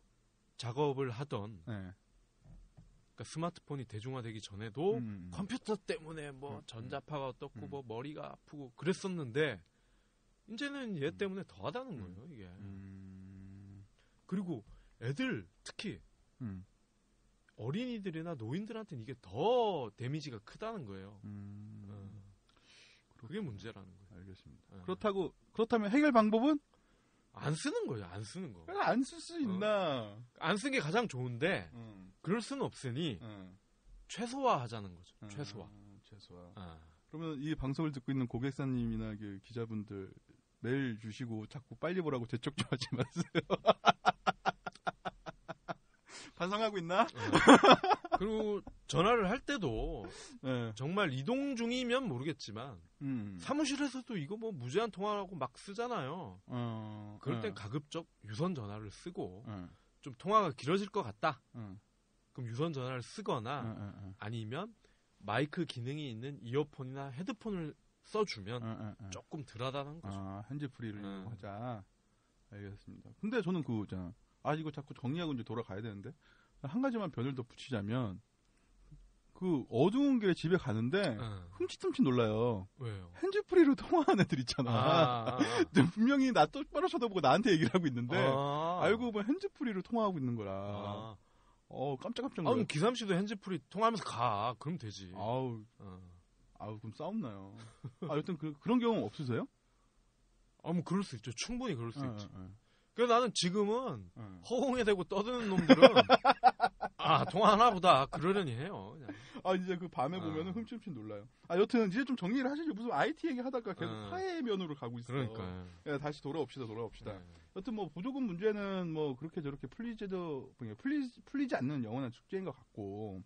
작업을 하던 그러니까 스마트폰이 대중화되기 전에도 컴퓨터 때문에 뭐 전자파가 어떻고 뭐 머리가 아프고 그랬었는데 이제는 얘 때문에 더하다는 거예요 이게. 그리고 애들 특히 어린이들이나 노인들한테는 이게 더 데미지가 크다는 거예요. 그게 문제라는 거예요. 알겠습니다. 그렇다면 해결 방법은? 안 쓰는 거예요. 안 쓰는 거. 안 쓸 수 있나? 안 쓴 게 가장 좋은데 그럴 수는 없으니 최소화하자는 거죠. 최소화. 그러면 이 방송을 듣고 있는 고객사님이나 그 기자분들 메일 주시고 자꾸 빨리 보라고 재촉 좀 하지 마세요. 반성하고 있나? 그리고 전화를 할 때도 정말 이동 중이면 모르겠지만 사무실에서도 이거 뭐 무제한 통화라고 막 쓰잖아요. 그럴 땐 가급적 유선 전화를 쓰고 좀 통화가 길어질 것 같다. 그럼 유선 전화를 쓰거나 아니면 마이크 기능이 있는 이어폰이나 헤드폰을 써주면 조금 덜하다는 거죠. 핸즈프리를 이용하자. 알겠습니다. 근데 저는 이거 자꾸 정리하고 이제 돌아가야 되는데 한 가지만 변을 더 붙이자면 그 어두운 길에 집에 가는데 흠칫흠칫 놀라요. 왜요? 핸즈프리로 통화하는 애들 있잖아. 분명히 나 똑바로 쳐다보고 나한테 얘기를 하고 있는데 알고 보면 핸즈프리로 통화하고 있는 거라. 깜짝깜짝 놀라. 기삼씨도 핸즈프리 통화하면서 가. 그럼 되지. 그럼 싸움나요. 여튼 그런 경험 없으세요? 뭐 그럴 수 있죠. 충분히 그럴 수 있지. 그래서 나는 지금은 허공에 대고 떠드는 놈들은 통화하나 보다 그러려니 해요. 그냥. 이제 그 밤에 보면은 흠칫흠칫 놀라요. 여튼 이제 좀 정리를 하시죠. 무슨 IT 얘기 하다가 계속 화해 면으로 가고 있어요. 그러니까요. 다시 돌아옵시다. 여튼 뭐 보조금 문제는 뭐 그렇게 저렇게 풀리지 않는 영원한 숙제인 것 같고,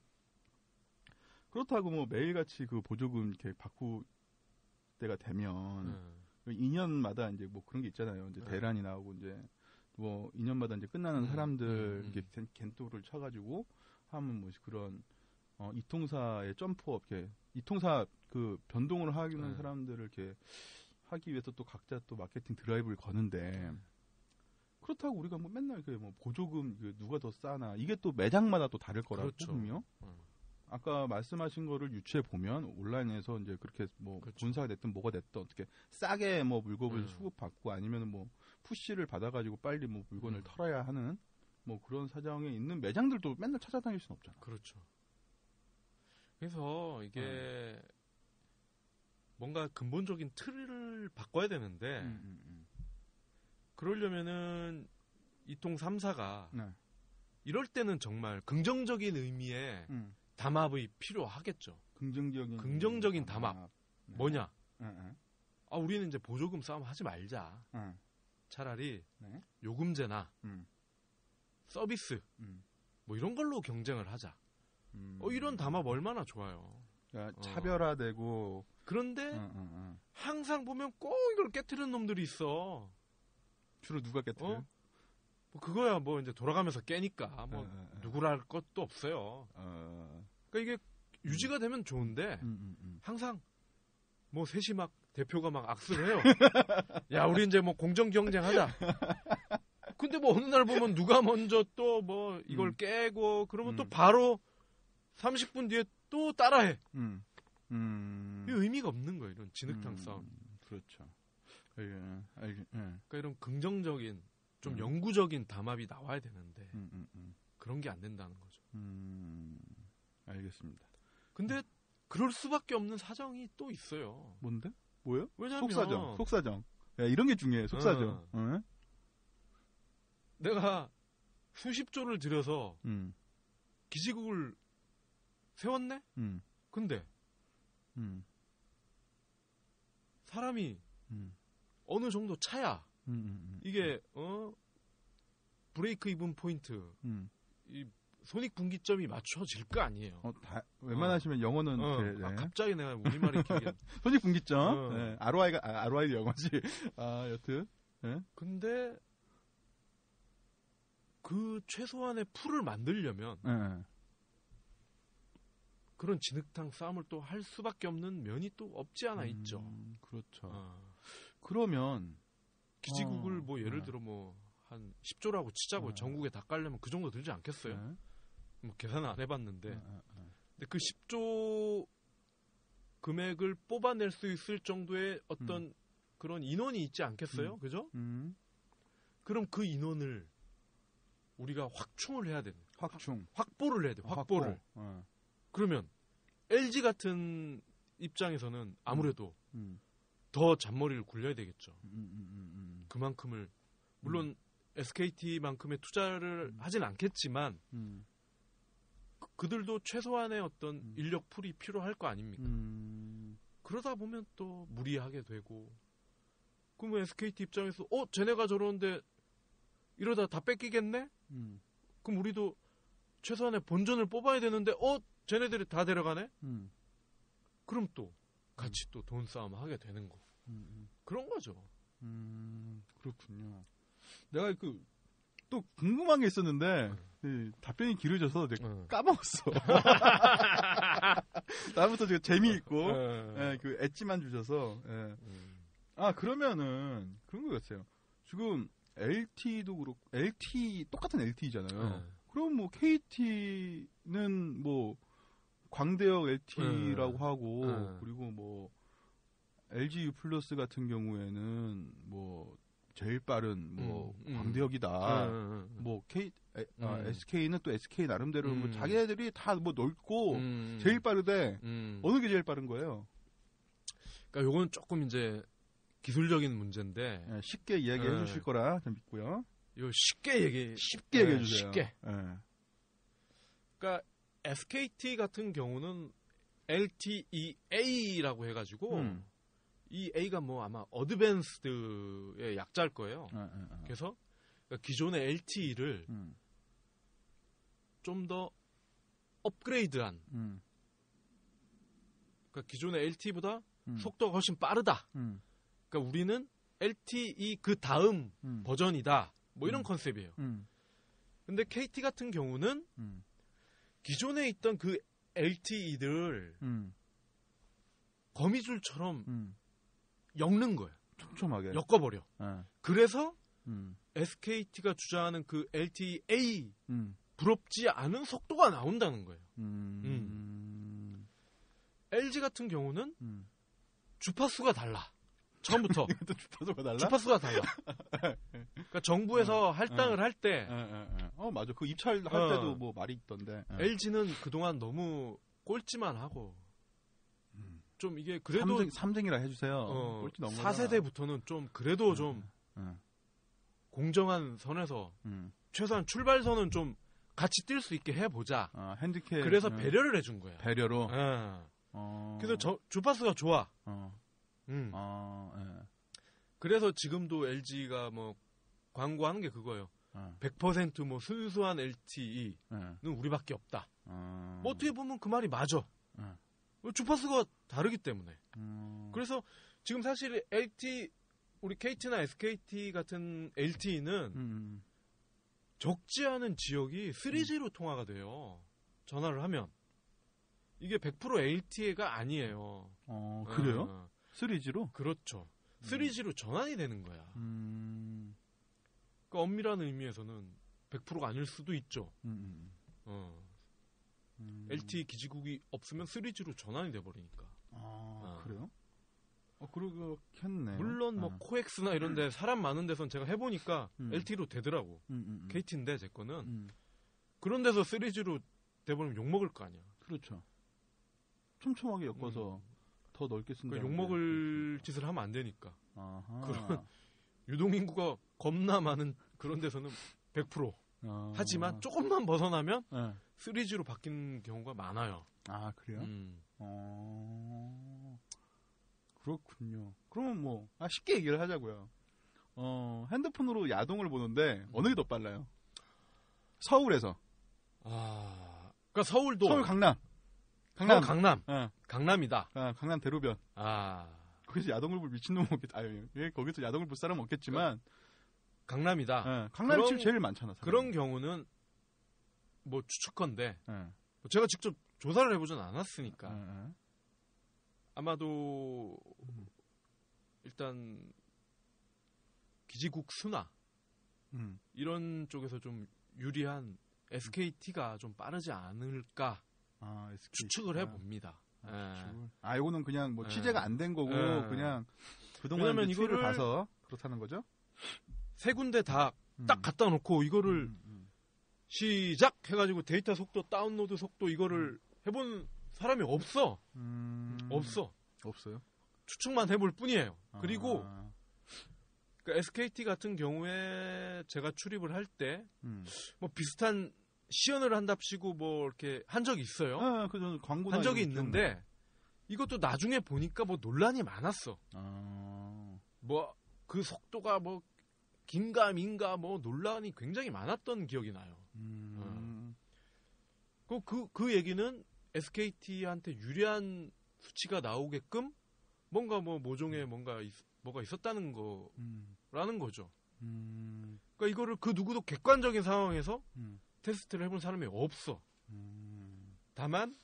그렇다고 뭐 매일같이 그 보조금 이렇게 바꿀 때가 되면 2년마다 이제 뭐 그런 게 있잖아요. 이제 대란이 나오고 이제 뭐 2년마다 이제 끝나는 사람들 이렇게 겐토를 쳐가지고 하면 뭐 그런 이통사의 점프업, 이렇게 이통사 그 변동을 하는 사람들을 이렇게 하기 위해서 또 각자 또 마케팅 드라이브를 거는데, 그렇다고 우리가 뭐 맨날 뭐 보조금 누가 더 싸나, 이게 또 매장마다 또 다를 거라고 보거든요. 아까 말씀하신 거를 유추해 보면 온라인에서 이제 그렇게 뭐 군사가 됐든 뭐가 됐든 어떻게 싸게 뭐 물건을 수급받고 아니면 뭐 푸시를 받아가지고 빨리 뭐 물건을 털어야 하는 뭐 그런 사정에 있는 매장들도 맨날 찾아다닐 수는 없잖아. 그렇죠. 그래서 이게 뭔가 근본적인 틀을 바꿔야 되는데 그러려면은 이통 3사가 이럴 때는 정말 긍정적인 의미의 담합이 필요하겠죠. 긍정적인 담합. 뭐냐? 우리는 이제 보조금 싸움 하지 말자. 차라리 요금제나 서비스 뭐 이런 걸로 경쟁을 하자. 이런 담합 얼마나 좋아요. 차별화되고. 그런데 항상 보면 꼭 이걸 깨트리는 놈들이 있어. 주로 누가 깨트려요? 뭐 그거야 뭐 이제 돌아가면서 깨니까 뭐 누구랄 것도 없어요. 그러니까 이게 유지가 되면 좋은데 항상 뭐 셋이 막 대표가 막 악수를 해요. 야, 우리 이제 뭐 공정 경쟁하자. 근데 뭐 어느 날 보면 누가 먼저 또 뭐 이걸 깨고 그러면 또 바로 30분 뒤에 또 따라해. 이 의미가 없는 거예요. 이런 진흙탕 싸움. 그렇죠. 그러니까 이런 긍정적인 좀 영구적인 담합이 나와야 되는데 그런 게 안 된다는 거죠. 알겠습니다. 근데 그럴 수밖에 없는 사정이 또 있어요. 뭔데? 뭐요? 왜냐면 속사정. 야, 이런 게 중요해. 속사정. 내가 수십조를 들여서 기지국을 세웠네? 근데 사람이 어느 정도 차야 이게 브레이크 이븐 포인트 이 손익분기점이 맞춰질 거 아니에요. 웬만하시면 영어는 갑자기 내가 우리말이 기억이 손익분기점. ROI가 ROI 영어지. 여튼. 근데 그 최소한의 풀을 만들려면 그런 진흙탕 싸움을 또 할 수밖에 없는 면이 또 없지 않아 있죠. 그렇죠. 그러면 기지국을 뭐 예를 들어 뭐 한 10조라고 치자고 전국에 다 깔려면 그 정도 들지 않겠어요? 뭐 계산은 안 해봤는데 근데 그 10조 금액을 뽑아낼 수 있을 정도의 어떤 그런 인원이 있지 않겠어요? 그죠? 그럼 그 인원을 우리가 확충을 해야 되는. 확보를 해야 돼. 확보를. 그러면 LG 같은 입장에서는 아무래도 더 잔머리를 굴려야 되겠죠. 그만큼을 물론 SKT만큼의 투자를 하진 않겠지만 그들도 최소한의 어떤 인력 풀이 필요할 거 아닙니까? 그러다 보면 또 무리하게 되고 그러면 SKT 입장에서 쟤네가 저러는데 이러다 다 뺏기겠네? 그럼 우리도 최소한의 본전을 뽑아야 되는데 쟤네들이 다 데려가네? 그럼 또 같이 또 돈 싸움 하게 되는 거. 그런 거죠. 그렇군요. 내가 또 궁금한 게 있었는데 답변이 길어져서 내가 까먹었어. 다음부터 제가 재미있고 그 엣지만 주셔서 그러면은 그런 거였어요. 지금 LT도 그렇고 LT 똑같은 LT잖아요. 그럼 뭐 KT는 뭐 광대역 LT라고 하고 그리고 뭐 LG U 플러스 같은 경우에는 뭐 제일 빠른 뭐 광대역이다. 뭐 SK는 또 SK 나름대로 뭐 자기네들이 다 뭐 넓고 제일 빠르대. 어느 게 제일 빠른 거예요? 그러니까 요건 조금 이제 기술적인 문제인데 쉽게 이야기해 주실 거라 좀 믿고요. 이거 쉽게 얘기해 주세요. 쉽게. 그러니까 SKT 같은 경우는 LTEA라고 해가지고 이 A가 뭐 아마 어드밴스드의 약자일 거예요. 그래서 그러니까 기존의 LTE를 좀 더 업그레이드한. 그러니까 기존의 LTE보다 속도가 훨씬 빠르다. 그러니까 우리는 LTE 그 다음 버전이다. 뭐 이런 컨셉이에요. 근데 KT 같은 경우는 기존에 있던 그 LTE들을 거미줄처럼 엮는 거예요. 촘촘하게. 엮어버려. 그래서 SKT가 주장하는 그 LTEA 부럽지 않은 속도가 나온다는 거예요. LG 같은 경우는 주파수가 달라. 처음부터. 주파수가 달라. 그러니까 정부에서 할당을 할 때. 맞아. 그 입찰할 때도 뭐 말이 있던데. LG는 그동안 너무 꼴찌만 하고. 좀 이게 그래도 3등이라 해주세요. 꼴찌 너무 4세대부터는 좀 그래도 좀 공정한 선에서 최소한 출발선은 좀 같이 뛸 수 있게 해보자. 핸디캡. 그래서 배려를 해준 거야. 배려로. 그래서 주파수가 좋아. 그래서 지금도 LG가 뭐 광고하는 게 그거예요. 100% 뭐 순수한 LTE는 우리밖에 없다. 뭐 어떻게 보면 그 말이 맞아. 주파수가 다르기 때문에. 그래서 지금 사실 우리 KT나 SKT 같은 LTE는 적지 않은 지역이 3G로 통화가 돼요. 전화를 하면. 이게 100% LTE가 아니에요. 그래요? 3G로? 그렇죠. 3G로 전환이 되는 거야. 그러니까 엄밀한 의미에서는 100%가 아닐 수도 있죠. LTE 기지국이 없으면 3G로 전환이 돼버리니까. 그래요? 그렇겠네. 물론 뭐 코엑스나 이런 데 사람 많은 데선 제가 해보니까 LTE로 되더라고. KT인데 제 거는. 그런 데서 3G로 돼버리면 욕먹을 거 아니야. 그렇죠. 촘촘하게 엮어서 더 넓게 쓴다. 그러니까 욕먹을 짓을 하면 안 되니까. 그런 유동인구가 겁나 많은 그런 데서는 100%. 하지만 조금만 벗어나면 3G로 바뀐 경우가 많아요. 그래요? 그렇군요. 그러면 뭐 쉽게 얘기를 하자고요. 핸드폰으로 야동을 보는데 어느 게 더 빨라요? 서울에서. 그러니까 서울도 서울 강남. 강남이다. 강남 대로변. 거기서 야동을 볼 미친놈 없겠다. 거기서 야동을 볼 사람은 없겠지만 강남이다. 네, 강남이 지금 제일 많잖아. 사람이. 그런 경우는 뭐 추측컨대 제가 직접 조사를 해보진 않았으니까 아마도 일단 기지국 순화 이런 쪽에서 좀 유리한 SKT가 좀 빠르지 않을까 추측을 해봅니다. 이거는 그냥 뭐 취재가 안 된 거고 그냥 그동안 이거를 봐서 그렇다는 거죠? 세 군데 다 딱 갖다 놓고 이거를 시작 해가지고 데이터 속도, 다운로드 속도 이거를 해본 사람이 없어. 없어요? 추측만 해볼 뿐이에요. 그리고 그러니까 SKT 같은 경우에 제가 출입을 할 때 뭐 비슷한 시연을 한답시고 뭐 이렇게 한 적이 있어요. 그 광고나 한 적이 있는데 이것도 나중에 보니까 뭐 논란이 많았어. 뭐 그 속도가 뭐 긴가 민가 뭐 논란이 굉장히 많았던 기억이 나요. 그 얘기는 SKT한테 유리한 수치가 나오게끔 뭔가 뭐 모종의 뭐가 있었다는 거라는 거죠. 그러니까 이거를 그 누구도 객관적인 상황에서 테스트를 해본 사람이 없어. 다만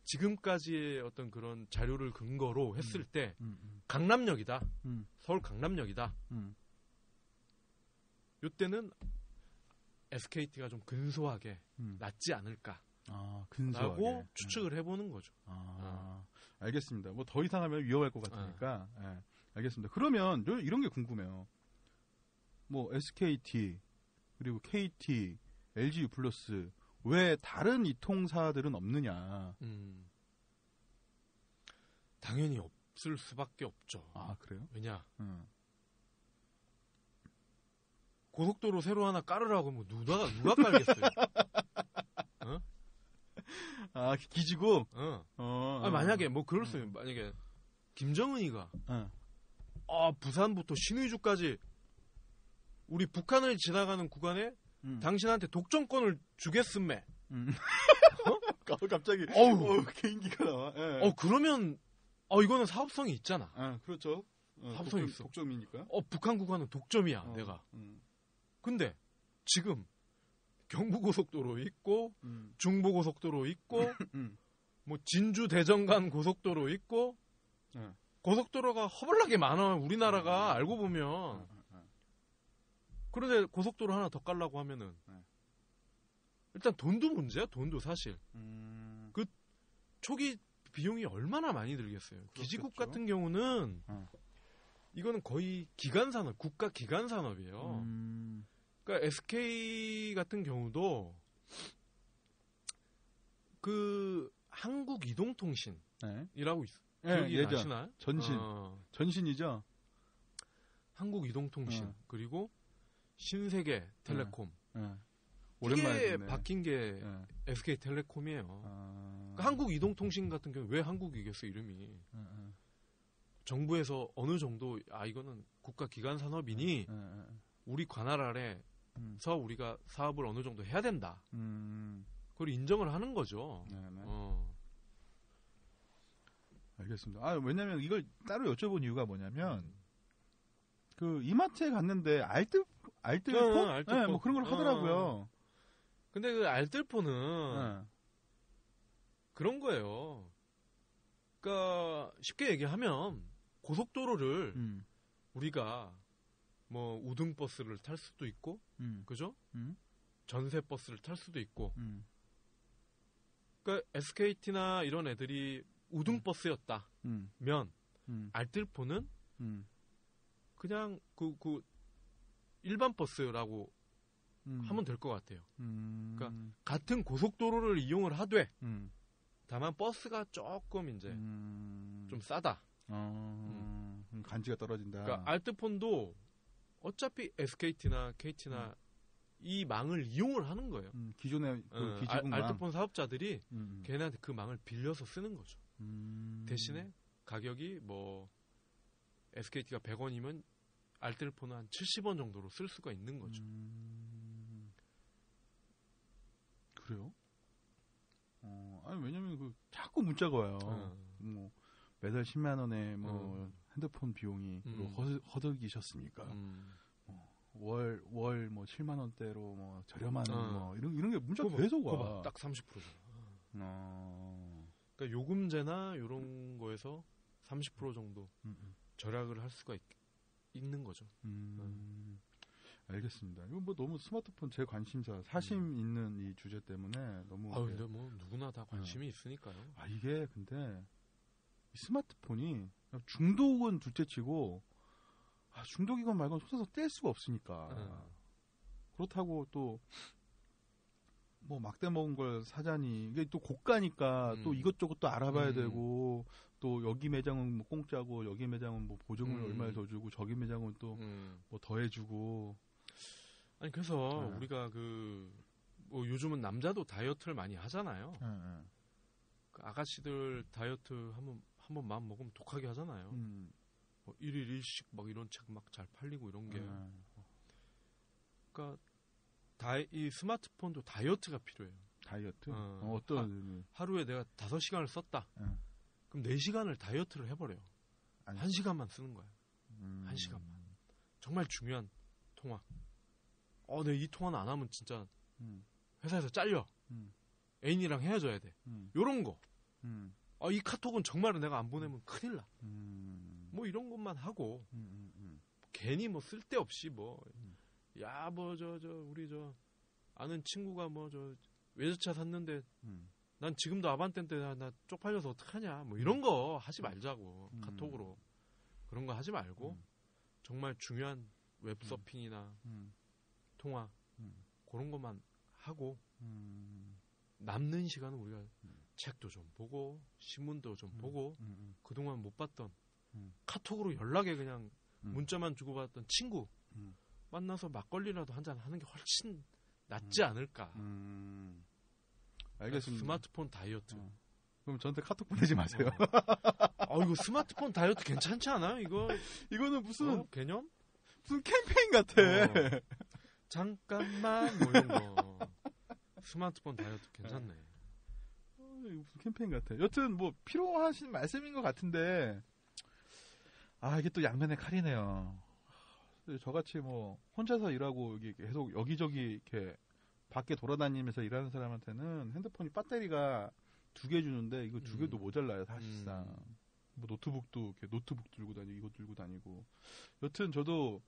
지금까지의 어떤 그런 자료를 근거로 했을 때 강남역이다. 서울 강남역이다. 이때는 SKT가 좀 근소하게 낫지 않을까. 라고 추측을 해보는 거죠. 알겠습니다. 뭐 더 이상 하면 위험할 것 같으니까. 네, 알겠습니다. 그러면 이런 게 궁금해요. 뭐 SKT 그리고 KT, LG 플러스 왜 다른 이통사들은 없느냐? 당연히 없을 수밖에 없죠. 그래요? 왜냐? 고속도로 새로 하나 깔으라고 뭐 누가 깔겠어요? 기지고? 만약에 뭐 그럴 수 있어요. 만약에 김정은이가 부산부터 신의주까지 우리 북한을 지나가는 구간에 당신한테 독점권을 주겠음매. 갑자기 개인기가 나와. 그러면 이거는 사업성이 있잖아. 그렇죠. 사업성이 있어. 독점이니까. 북한 구간은 독점이야, 내가. 근데 지금 경부고속도로 있고 중부고속도로 있고 뭐 진주 대전간 고속도로 있고 고속도로가 허벌나게 많아. 우리나라가 알고 보면. 그런데 고속도로 하나 더 깔라고 하면은 일단 돈도 문제야. 돈도 사실. 그 초기 비용이 얼마나 많이 들겠어요. 그렇겠죠. 기지국 같은 경우는 이거는 거의 기간산업, 국가 기간산업이에요. 그러니까 SK 같은 경우도 그 한국이동통신이라고 기억이 예전 나시나요? 전신이죠. 한국이동통신 그리고 신세계텔레콤 오랜만에 이게 바뀐 게 SK텔레콤이에요. 그러니까 한국이동통신 같은 경우 왜 한국이겠어 이름이. 정부에서 어느 정도 이거는 국가 기관 산업이니 우리 관할 아래서 우리가 사업을 어느 정도 해야 된다. 그걸 인정을 하는 거죠. 알겠습니다. 왜냐면 이걸 따로 여쭤본 이유가 뭐냐면 그 이마트에 갔는데 알뜰폰? 네, 뭐 그런 걸 하더라고요. 근데 그 알뜰폰은 그런 거예요. 그러니까 쉽게 얘기하면 고속도로를 우리가 뭐 우등버스를 탈 수도 있고, 그죠? 전세버스를 탈 수도 있고. 그러니까 SKT나 이런 애들이 우등버스였다면 알뜰폰은 그냥 그 일반 버스라고 하면 될 것 같아요. 그러니까 같은 고속도로를 이용을 하되 다만 버스가 조금 이제 좀 싸다. 간지가 떨어진다. 그러니까 알뜰폰도 어차피 SKT나 KT나 이 망을 이용을 하는 거예요. 기존의 그 기지국망. 알뜰폰 사업자들이 걔네한테 그 망을 빌려서 쓰는 거죠. 대신에 가격이 뭐 SKT가 100원이면 알뜰폰은 한 70원 정도로 쓸 수가 있는 거죠. 그래요? 왜냐면 그 자꾸 문자가 와요. 뭐 매달 10만 원에 뭐 핸드폰 비용이 허덕이셨습니까? 월 뭐 7만 원대로 뭐 저렴한 뭐 이런 게 문자 계속 와. 딱 30%잖아. 그러니까 요금제나 이런 거에서 30% 정도 절약을 할 수가 있는 거죠. 알겠습니다. 이거 뭐 너무 스마트폰 제 관심사, 사심 있는 이 주제 때문에 너무. 근데 뭐 누구나 다 관심이 있으니까요. 이게 근데 이 스마트폰이 중독은 둘째치고 중독이건 말건 손에서 뗄 수가 없으니까. 그렇다고 또 뭐 막대 먹은 걸 사자니 이게 또 고가니까 또 이것저것 또 알아봐야 되고 또 여기 매장은 뭐 공짜고 여기 매장은 뭐 보증을 얼마에 더 주고 저기 매장은 또 뭐 더 해주고. 아니 그래서 우리가 뭐 요즘은 남자도 다이어트를 많이 하잖아요. 그 아가씨들 다이어트 한번 마음 먹으면 독하게 하잖아요. 뭐 1일 1식 막 이런 책 막 잘 팔리고 이런 게. 그러니까 이 스마트폰도 다이어트가 필요해요. 다이어트? 어떤 하루에 내가 5시간을 썼다. 그럼 4시간을 다이어트를 해버려요. 1시간만 쓰는 거야. 1시간만. 정말 중요한 통화. 내가 이 통화는 안 하면 진짜 회사에서 잘려. 애인이랑 헤어져야 돼. 요런 거. 이 카톡은 정말로 내가 안 보내면 큰일 나. 뭐 이런 것만 하고 괜히 뭐 쓸데없이 뭐 야 뭐 우리 아는 친구가 뭐 외제차 샀는데 난 지금도 아반떼인데 나 쪽팔려서 어떡하냐 뭐 이런 거 하지 말자고. 카톡으로 그런 거 하지 말고 정말 중요한 웹서핑이나 통화 그런 것만 하고 남는 시간은 우리가 책도 좀 보고 신문도 좀 보고 그동안 못 봤던 카톡으로 연락에 그냥 문자만 주고받았던 친구 만나서 막걸리라도 한잔 하는 게 훨씬 낫지 않을까. 알겠습니다. 스마트폰 다이어트. 그럼 저한테 카톡 보내지 마세요. 이거 스마트폰 다이어트 괜찮지 않아요? 이거는 무슨 개념? 무슨 캠페인 같아. 잠깐만 뭐 이런 거. 스마트폰 다이어트 괜찮네. 무슨 캠페인 같아. 여튼 뭐 필요하신 말씀인 것 같은데 이게 또 양면의 칼이네요. 저같이 뭐 혼자서 일하고 여기 계속 여기저기 이렇게 밖에 돌아다니면서 일하는 사람한테는 핸드폰이 배터리가 2개 주는데 이거 2개도 모자라요 사실상. 뭐 노트북도 이렇게 노트북 들고 다니고 이거 들고 다니고. 여튼 저도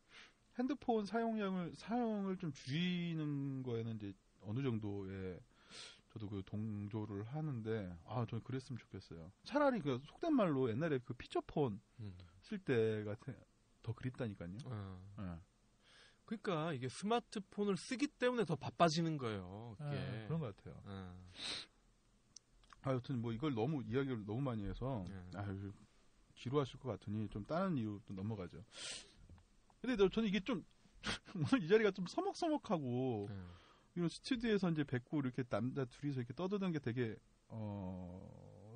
핸드폰 사용을 좀 줄이는 거에는 이제 어느 정도의 저도 동조를 하는데 저는 그랬으면 좋겠어요. 차라리 속된 말로 옛날에 피처폰 쓸 때가 더 그립다니까요. 그러니까 이게 스마트폰을 쓰기 때문에 더 바빠지는 거예요. 그런 것 같아요. 여튼 뭐 이걸 너무 이야기를 너무 많이 해서 지루하실 것 같으니 좀 다른 이유로 또 넘어가죠. 근데 저는 이게 좀 오늘 이 자리가 좀 서먹서먹하고 이런 스튜디오에서 이제 뵙고 이렇게 남자 둘이서 이렇게 떠드는 게 되게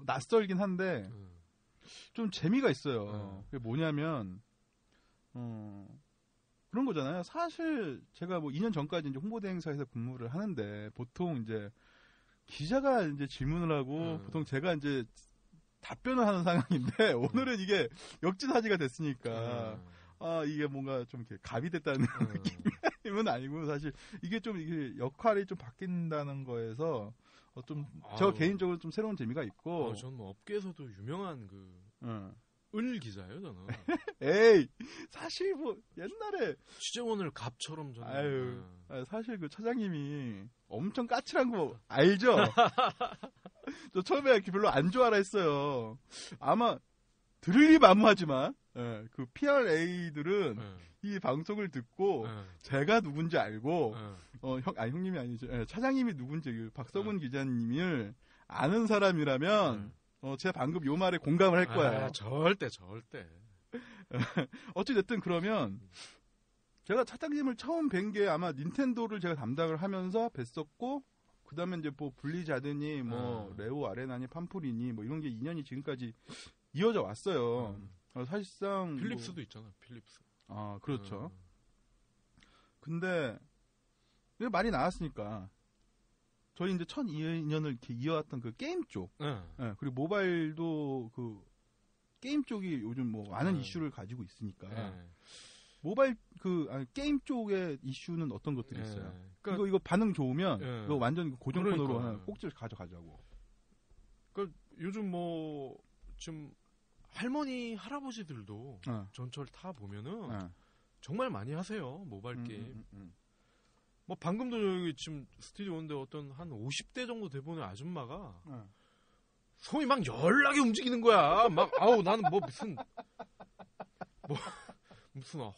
낯설긴 한데 좀 재미가 있어요. 그게 뭐냐면 그런 거잖아요. 사실 제가 뭐 2년 전까지 이제 홍보대 행사에서 근무를 하는데 보통 이제 기자가 이제 질문을 하고 보통 제가 이제 답변을 하는 상황인데 오늘은 이게 역지사지가 됐으니까 이게 뭔가 좀 이렇게 갑이 됐다는 느낌은 아니고 사실 이게 좀 이게 역할이 좀 바뀐다는 거에서 좀 저 개인적으로 좀 새로운 재미가 있고. 저는 뭐 업계에서도 유명한 을 기자예요, 저는. 에이, 사실 뭐 옛날에 취재원을 갑처럼 저는. 사실 그 차장님이 엄청 까칠한 거 알죠? 저 처음에 별로 안 좋아라 했어요. 아마 들으리 만무하지만 그 PRA들은 이 방송을 듣고 제가 누군지 알고 형님이 아니죠. 차장님이 누군지 박서군 기자님을 아는 사람이라면 제가 방금 요 말에 공감을 할 거야. 절대. 어찌됐든 그러면 제가 차장님을 처음 뵌 게 아마 닌텐도를 제가 담당을 하면서 뵀었고 그 다음에 이제 뭐 블리자드니 뭐 레오 아레나니 팜프리니 뭐 이런 게 인연이 지금까지 이어져 왔어요. 사실상 필립스도 있잖아. 필립스. 그렇죠. 근데 말이 나왔으니까 저희 이제 첫 인연을 이렇게 이어왔던 그 게임 쪽, 그리고 모바일도 그 게임 쪽이 요즘 뭐 많은 이슈를 가지고 있으니까 모바일 게임 쪽의 이슈는 어떤 것들이 있어요? 그러니까 이거 반응 좋으면 이거 완전 고정 코너로 하나 꼭지 가져가자고. 그러니까 요즘 뭐 좀 할머니 할아버지들도 전철 타 보면은 정말 많이 하세요 모바일 게임. 뭐 방금도 여기 지금 스튜디오 오는데 어떤 한 50대 정도 돼 보는 아줌마가 손이 막 연락이 움직이는 거야. 막 아우 나는 뭐 무슨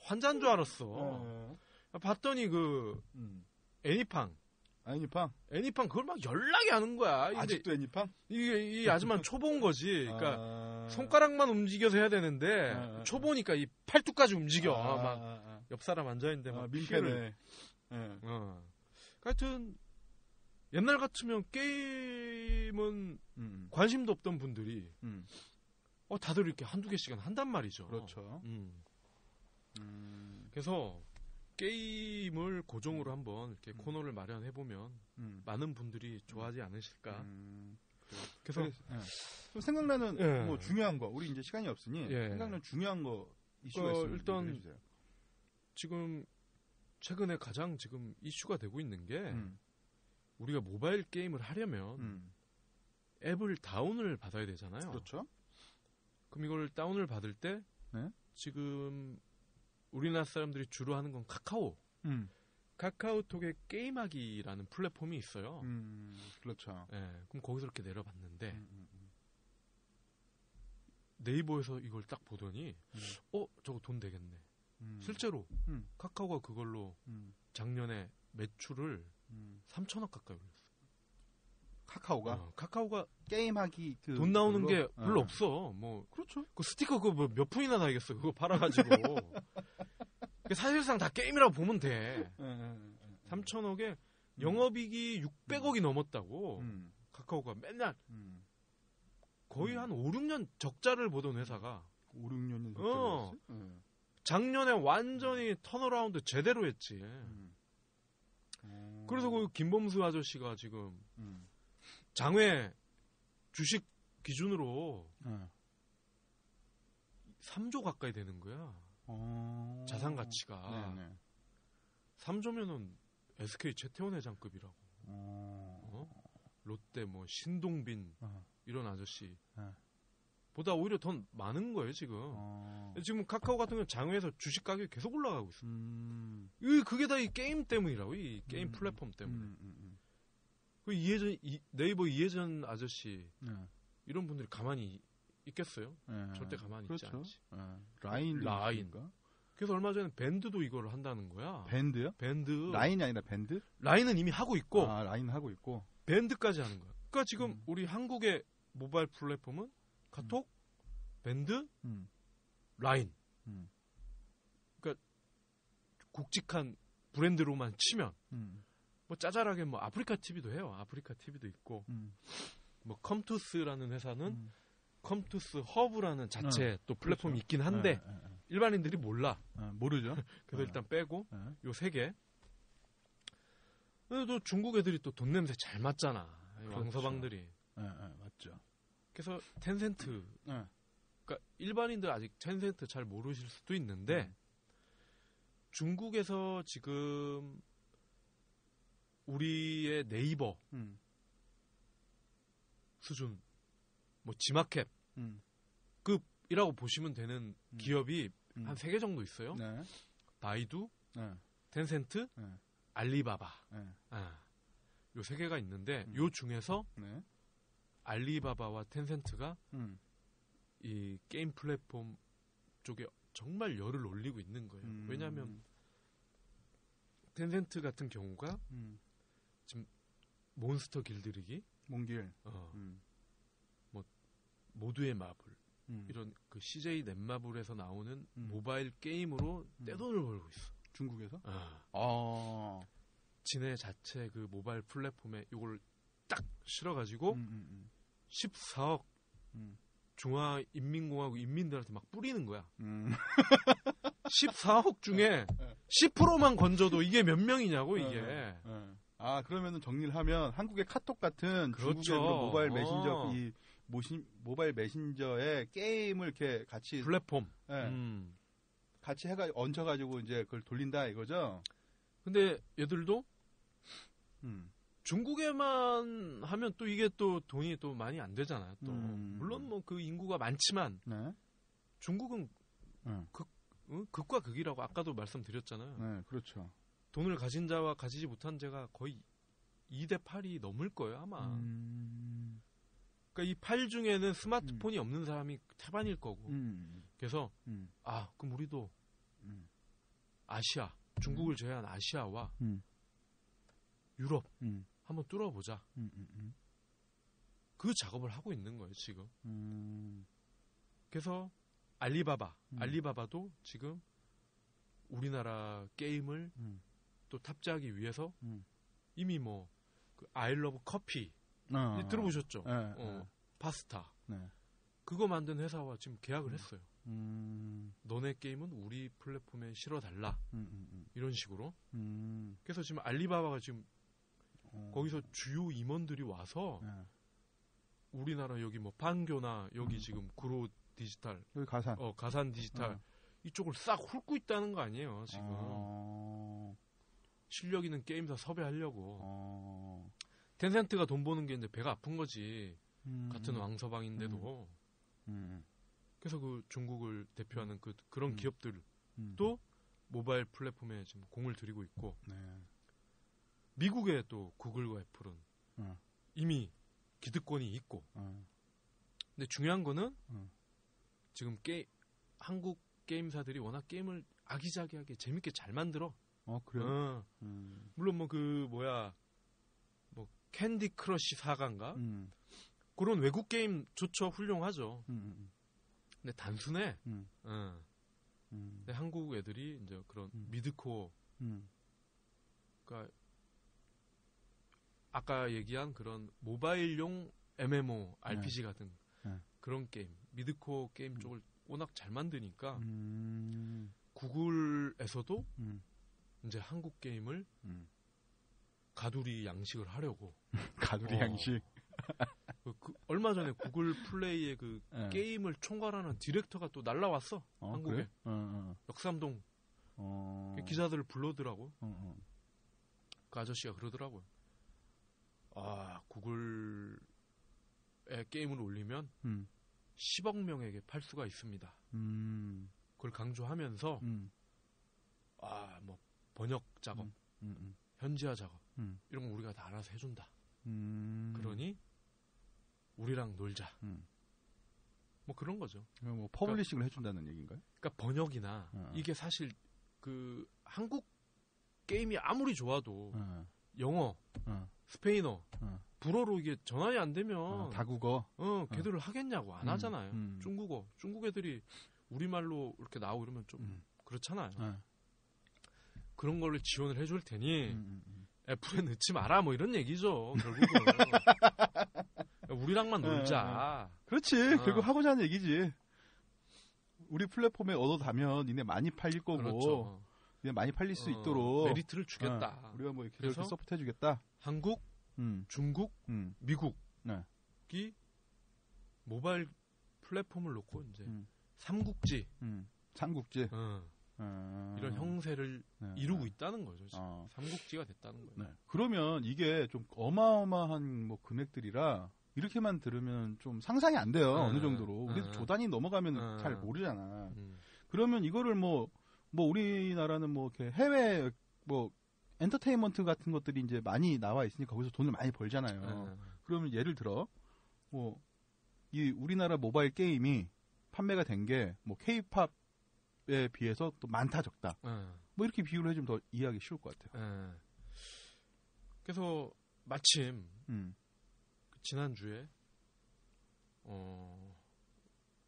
환자인 줄 알았어. 봤더니 그 애니팡 그걸 막 연락이 하는 거야. 아직도 애니팡? 이 아줌마는 초보인 거지. 그러니까 손가락만 움직여서 해야 되는데 초보니까 이 팔뚝까지 움직여. 막 옆 사람 앉아 있는데 막 민폐네. 하여튼 옛날 같으면 게임은 관심도 없던 분들이 다들 이렇게 한두 개씩은 한단 말이죠. 그렇죠. 그래서 게임을 고정으로 한번 이렇게 코너를 마련해 보면 많은 분들이 좋아하지 않으실까. 그래서 좀 생각나는 뭐 중요한 거 우리 이제 시간이 없으니 생각나는 중요한 거 이슈가 있으면 일단 해주세요. 지금 최근에 가장 지금 이슈가 되고 있는 게 우리가 모바일 게임을 하려면 앱을 다운을 받아야 되잖아요. 그렇죠. 그럼 이걸 다운을 받을 때 지금 우리나라 사람들이 주로 하는 건 카카오톡에 게임하기라는 플랫폼이 있어요. 그렇죠. 그럼 거기서 이렇게 내려봤는데 네이버에서 이걸 딱 보더니 저거 돈 되겠네. 실제로 카카오가 그걸로 작년에 매출을 3천억 가까이 올렸어요. 카카오가 게임하기 돈 나오는 게 별로 없어. 뭐 그렇죠. 그 스티커 그거 뭐 몇 푼이나 나겠어. 그거 팔아가지고 사실상 다 게임이라고 보면 돼. 3천억에 영업이익이 600억이 넘었다고 카카오가 맨날 거의 한 5, 6년 적자를 보던 회사가 5, 6년은 적자였어요? 작년에 완전히 턴어라운드 제대로 했지. 그래서 그 김범수 아저씨가 지금 장외 주식 기준으로 3조 가까이 되는 거야. 자산 가치가. 네네. 3조면은 SK 최태원 회장급이라고. 롯데 뭐 신동빈 이런 아저씨 보다 오히려 더 많은 거예요 지금. 지금 카카오 같은 경우는 장외에서 주식 가격이 계속 올라가고 있어. 그게 다 이 게임 때문이라고. 이 게임 플랫폼 때문에. 그 네이버 이해전 아저씨 이런 분들이 가만히 있겠어요? 절대 가만히 있지 않지. 라인. 그래서 얼마 전에 밴드도 이걸 한다는 거야. 밴드요? 밴드. 라인이 아니라 밴드? 라인은 이미 하고 있고. 라인 하고 있고. 밴드까지 하는 거야. 그러니까 지금 우리 한국의 모바일 플랫폼은 카톡, 밴드, 라인. 그러니까 굵직한 브랜드로만 치면 뭐 짜잘하게 뭐 아프리카 TV도 해요. 아프리카 TV도 있고. 뭐 컴투스라는 회사는 컴투스 허브라는 자체 또 플랫폼이 그렇죠. 있긴 한데 일반인들이 몰라. 모르죠. 그래서 일단 빼고 요 세 개. 그래도 중국 애들이 또 돈 냄새 잘 맞잖아. 그렇죠. 왕서방들이. 맞죠. 그래서 텐센트. 그러니까 일반인들 아직 텐센트 잘 모르실 수도 있는데 중국에서 지금 우리의 네이버 수준, 뭐 지마켓 급이라고 보시면 되는 기업이 한 3개 정도 있어요. 네. 바이두, 텐센트, 알리바바. 요 3개가 있는데 요 중에서 알리바바와 텐센트가 이 게임 플랫폼 쪽에 정말 열을 올리고 있는 거예요. 왜냐하면 텐센트 같은 경우가 지금 몬스터 길들이기, 몽길, 뭐 모두의 마블 이런 그 CJ 넷마블에서 나오는 모바일 게임으로 떼돈을 벌고 있어. 중국에서? 지네 자체 그 모바일 플랫폼에 이걸 딱 실어가지고 14억 중화인민공화국 인민들한테 막 뿌리는 거야. 14억 중에 10%만 건져도 이게 몇 명이냐고 이게. 그러면은 정리를 하면 한국의 카톡 같은 그렇죠. 중국의 모바일 메신저 모바일 메신저에 게임을 이렇게 같이 플랫폼 같이 얹혀가지고 이제 그걸 돌린다 이거죠. 근데 얘들도 중국에만 하면 또 이게 또 돈이 또 많이 안 되잖아요. 또 물론 뭐 그 인구가 많지만 네. 중국은 극과 극이라고 아까도 말씀드렸잖아요. 네, 그렇죠. 돈을 가진 자와 가지지 못한 자가 거의 2대 8이 넘을 거예요, 아마. 그러니까 이 8 중에는 스마트폰이 없는 사람이 태반일 거고. 그래서 그럼 우리도 아시아, 중국을 제외한 아시아와 유럽 한번 뚫어보자. 그 작업을 하고 있는 거예요, 지금. 그래서 알리바바도 지금 우리나라 게임을 또 탑재하기 위해서 이미 뭐 그 아이러브 커피 들어보셨죠? 파스타. 네. 그거 만든 회사와 지금 계약을 했어요. 너네 게임은 우리 플랫폼에 실어달라. 이런 식으로. 그래서 지금 알리바바가 지금 거기서 주요 임원들이 와서 우리나라 여기 뭐 판교나 여기 지금 구로 디지털, 여기 가산, 가산 디지털 이쪽을 싹 훑고 있다는 거 아니에요 지금. 실력 있는 게임사 섭외하려고. 텐센트가 돈 버는 게 이제 배가 아픈 거지. 같은 왕서방인데도. 그래서 그 중국을 대표하는 그런 기업들도 모바일 플랫폼에 지금 공을 들이고 있고. 네. 미국의 또 구글과 애플은 이미 기득권이 있고. 근데 중요한 거는 지금 한국 게임사들이 워낙 게임을 아기자기하게 재밌게 잘 만들어. 그래요? 물론 뭐 뭐 캔디 크러쉬 4가인가? 그런 외국 게임 좋죠. 훌륭하죠. 근데 단순해. 근데 한국 애들이 이제 그런 미드코어, 그러니까 아까 얘기한 그런 모바일용 MMO, RPG 같은 그런 게임, 미드코어 게임 쪽을 워낙 잘 만드니까 구글에서도 이제 한국 게임을 가두리 양식을 하려고. 가두리 양식. 얼마 전에 구글 플레이의 그 게임을 총괄하는 디렉터가 또 날라왔어. 한국에. 역삼동. 기자들을 불러더라고. 그 아저씨가 그러더라고요. 구글에 게임을 올리면 10억 명에게 팔 수가 있습니다. 그걸 강조하면서 뭐 번역 작업, 현지화 작업 이런 거 우리가 다 알아서 해준다. 그러니 우리랑 놀자. 뭐 그런 거죠. 뭐 퍼블리싱을 해준다는 얘기인가요? 그러니까 번역이나 이게 사실 그 한국 게임이 아무리 좋아도 영어, 스페인어, 불어로 이게 전환이 안 되면 다국어. 걔들을 하겠냐고 안 하잖아요. 중국어, 중국 애들이 우리말로 이렇게 나오고 이러면 좀 그렇잖아요. 그런 걸로 지원을 해줄 테니 애플에 넣지 마라 뭐 이런 얘기죠. 결국은 우리랑만 놀자. 그렇지. 결국 하고자 하는 얘기지. 우리 플랫폼에 얻어다면 니네 많이 팔릴 거고. 그렇죠. 니네 많이 팔릴 수 있도록 메리트를 주겠다. 우리가 뭐 이렇게 서포트 해주겠다. 한국, 중국, 미국이 모바일 플랫폼을 놓고 이제 삼국지, 이런 형세를 이루고 있다는 거죠. 지금. 삼국지가 됐다는 거예요. 네. 그러면 이게 좀 어마어마한 뭐 금액들이라 이렇게만 들으면 좀 상상이 안 돼요. 어느 정도로. 우리도 조단이 넘어가면 잘 모르잖아. 그러면 이거를 뭐 우리나라는 뭐 이렇게 해외 뭐 엔터테인먼트 같은 것들이 이제 많이 나와 있으니까 거기서 돈을 많이 벌잖아요. 그러면 예를 들어 뭐 이 우리나라 모바일 게임이 판매가 된 게 뭐 K-팝에 비해서 또 많다 적다. 뭐 이렇게 비유를 해주면 더 이해하기 쉬울 것 같아요. 그래서 마침 지난주에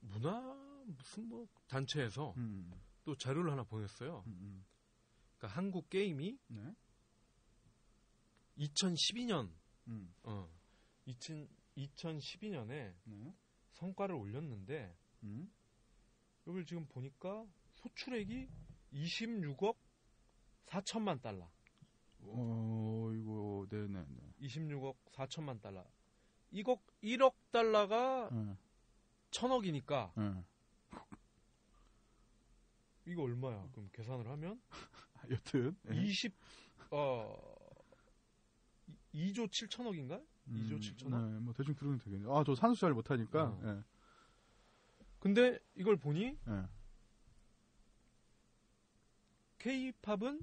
무슨 뭐 단체에서 또 자료를 하나 보냈어요. 그러니까 한국 게임이 2012년 2012년에 성과를 올렸는데 여기 지금 보니까 소출액이 26억 4천만 달러. 이거 네네. 26억 4천만 달러. 1억 달러가 1,000억이니까 이거 얼마야? 그럼 계산을 하면 여튼 2조 7천억인가? 2조 7천억? 네, 뭐 대충 들으면 되겠네요. 아, 저 산수 잘 못하니까. 네. 근데 이걸 보니 네. K-팝은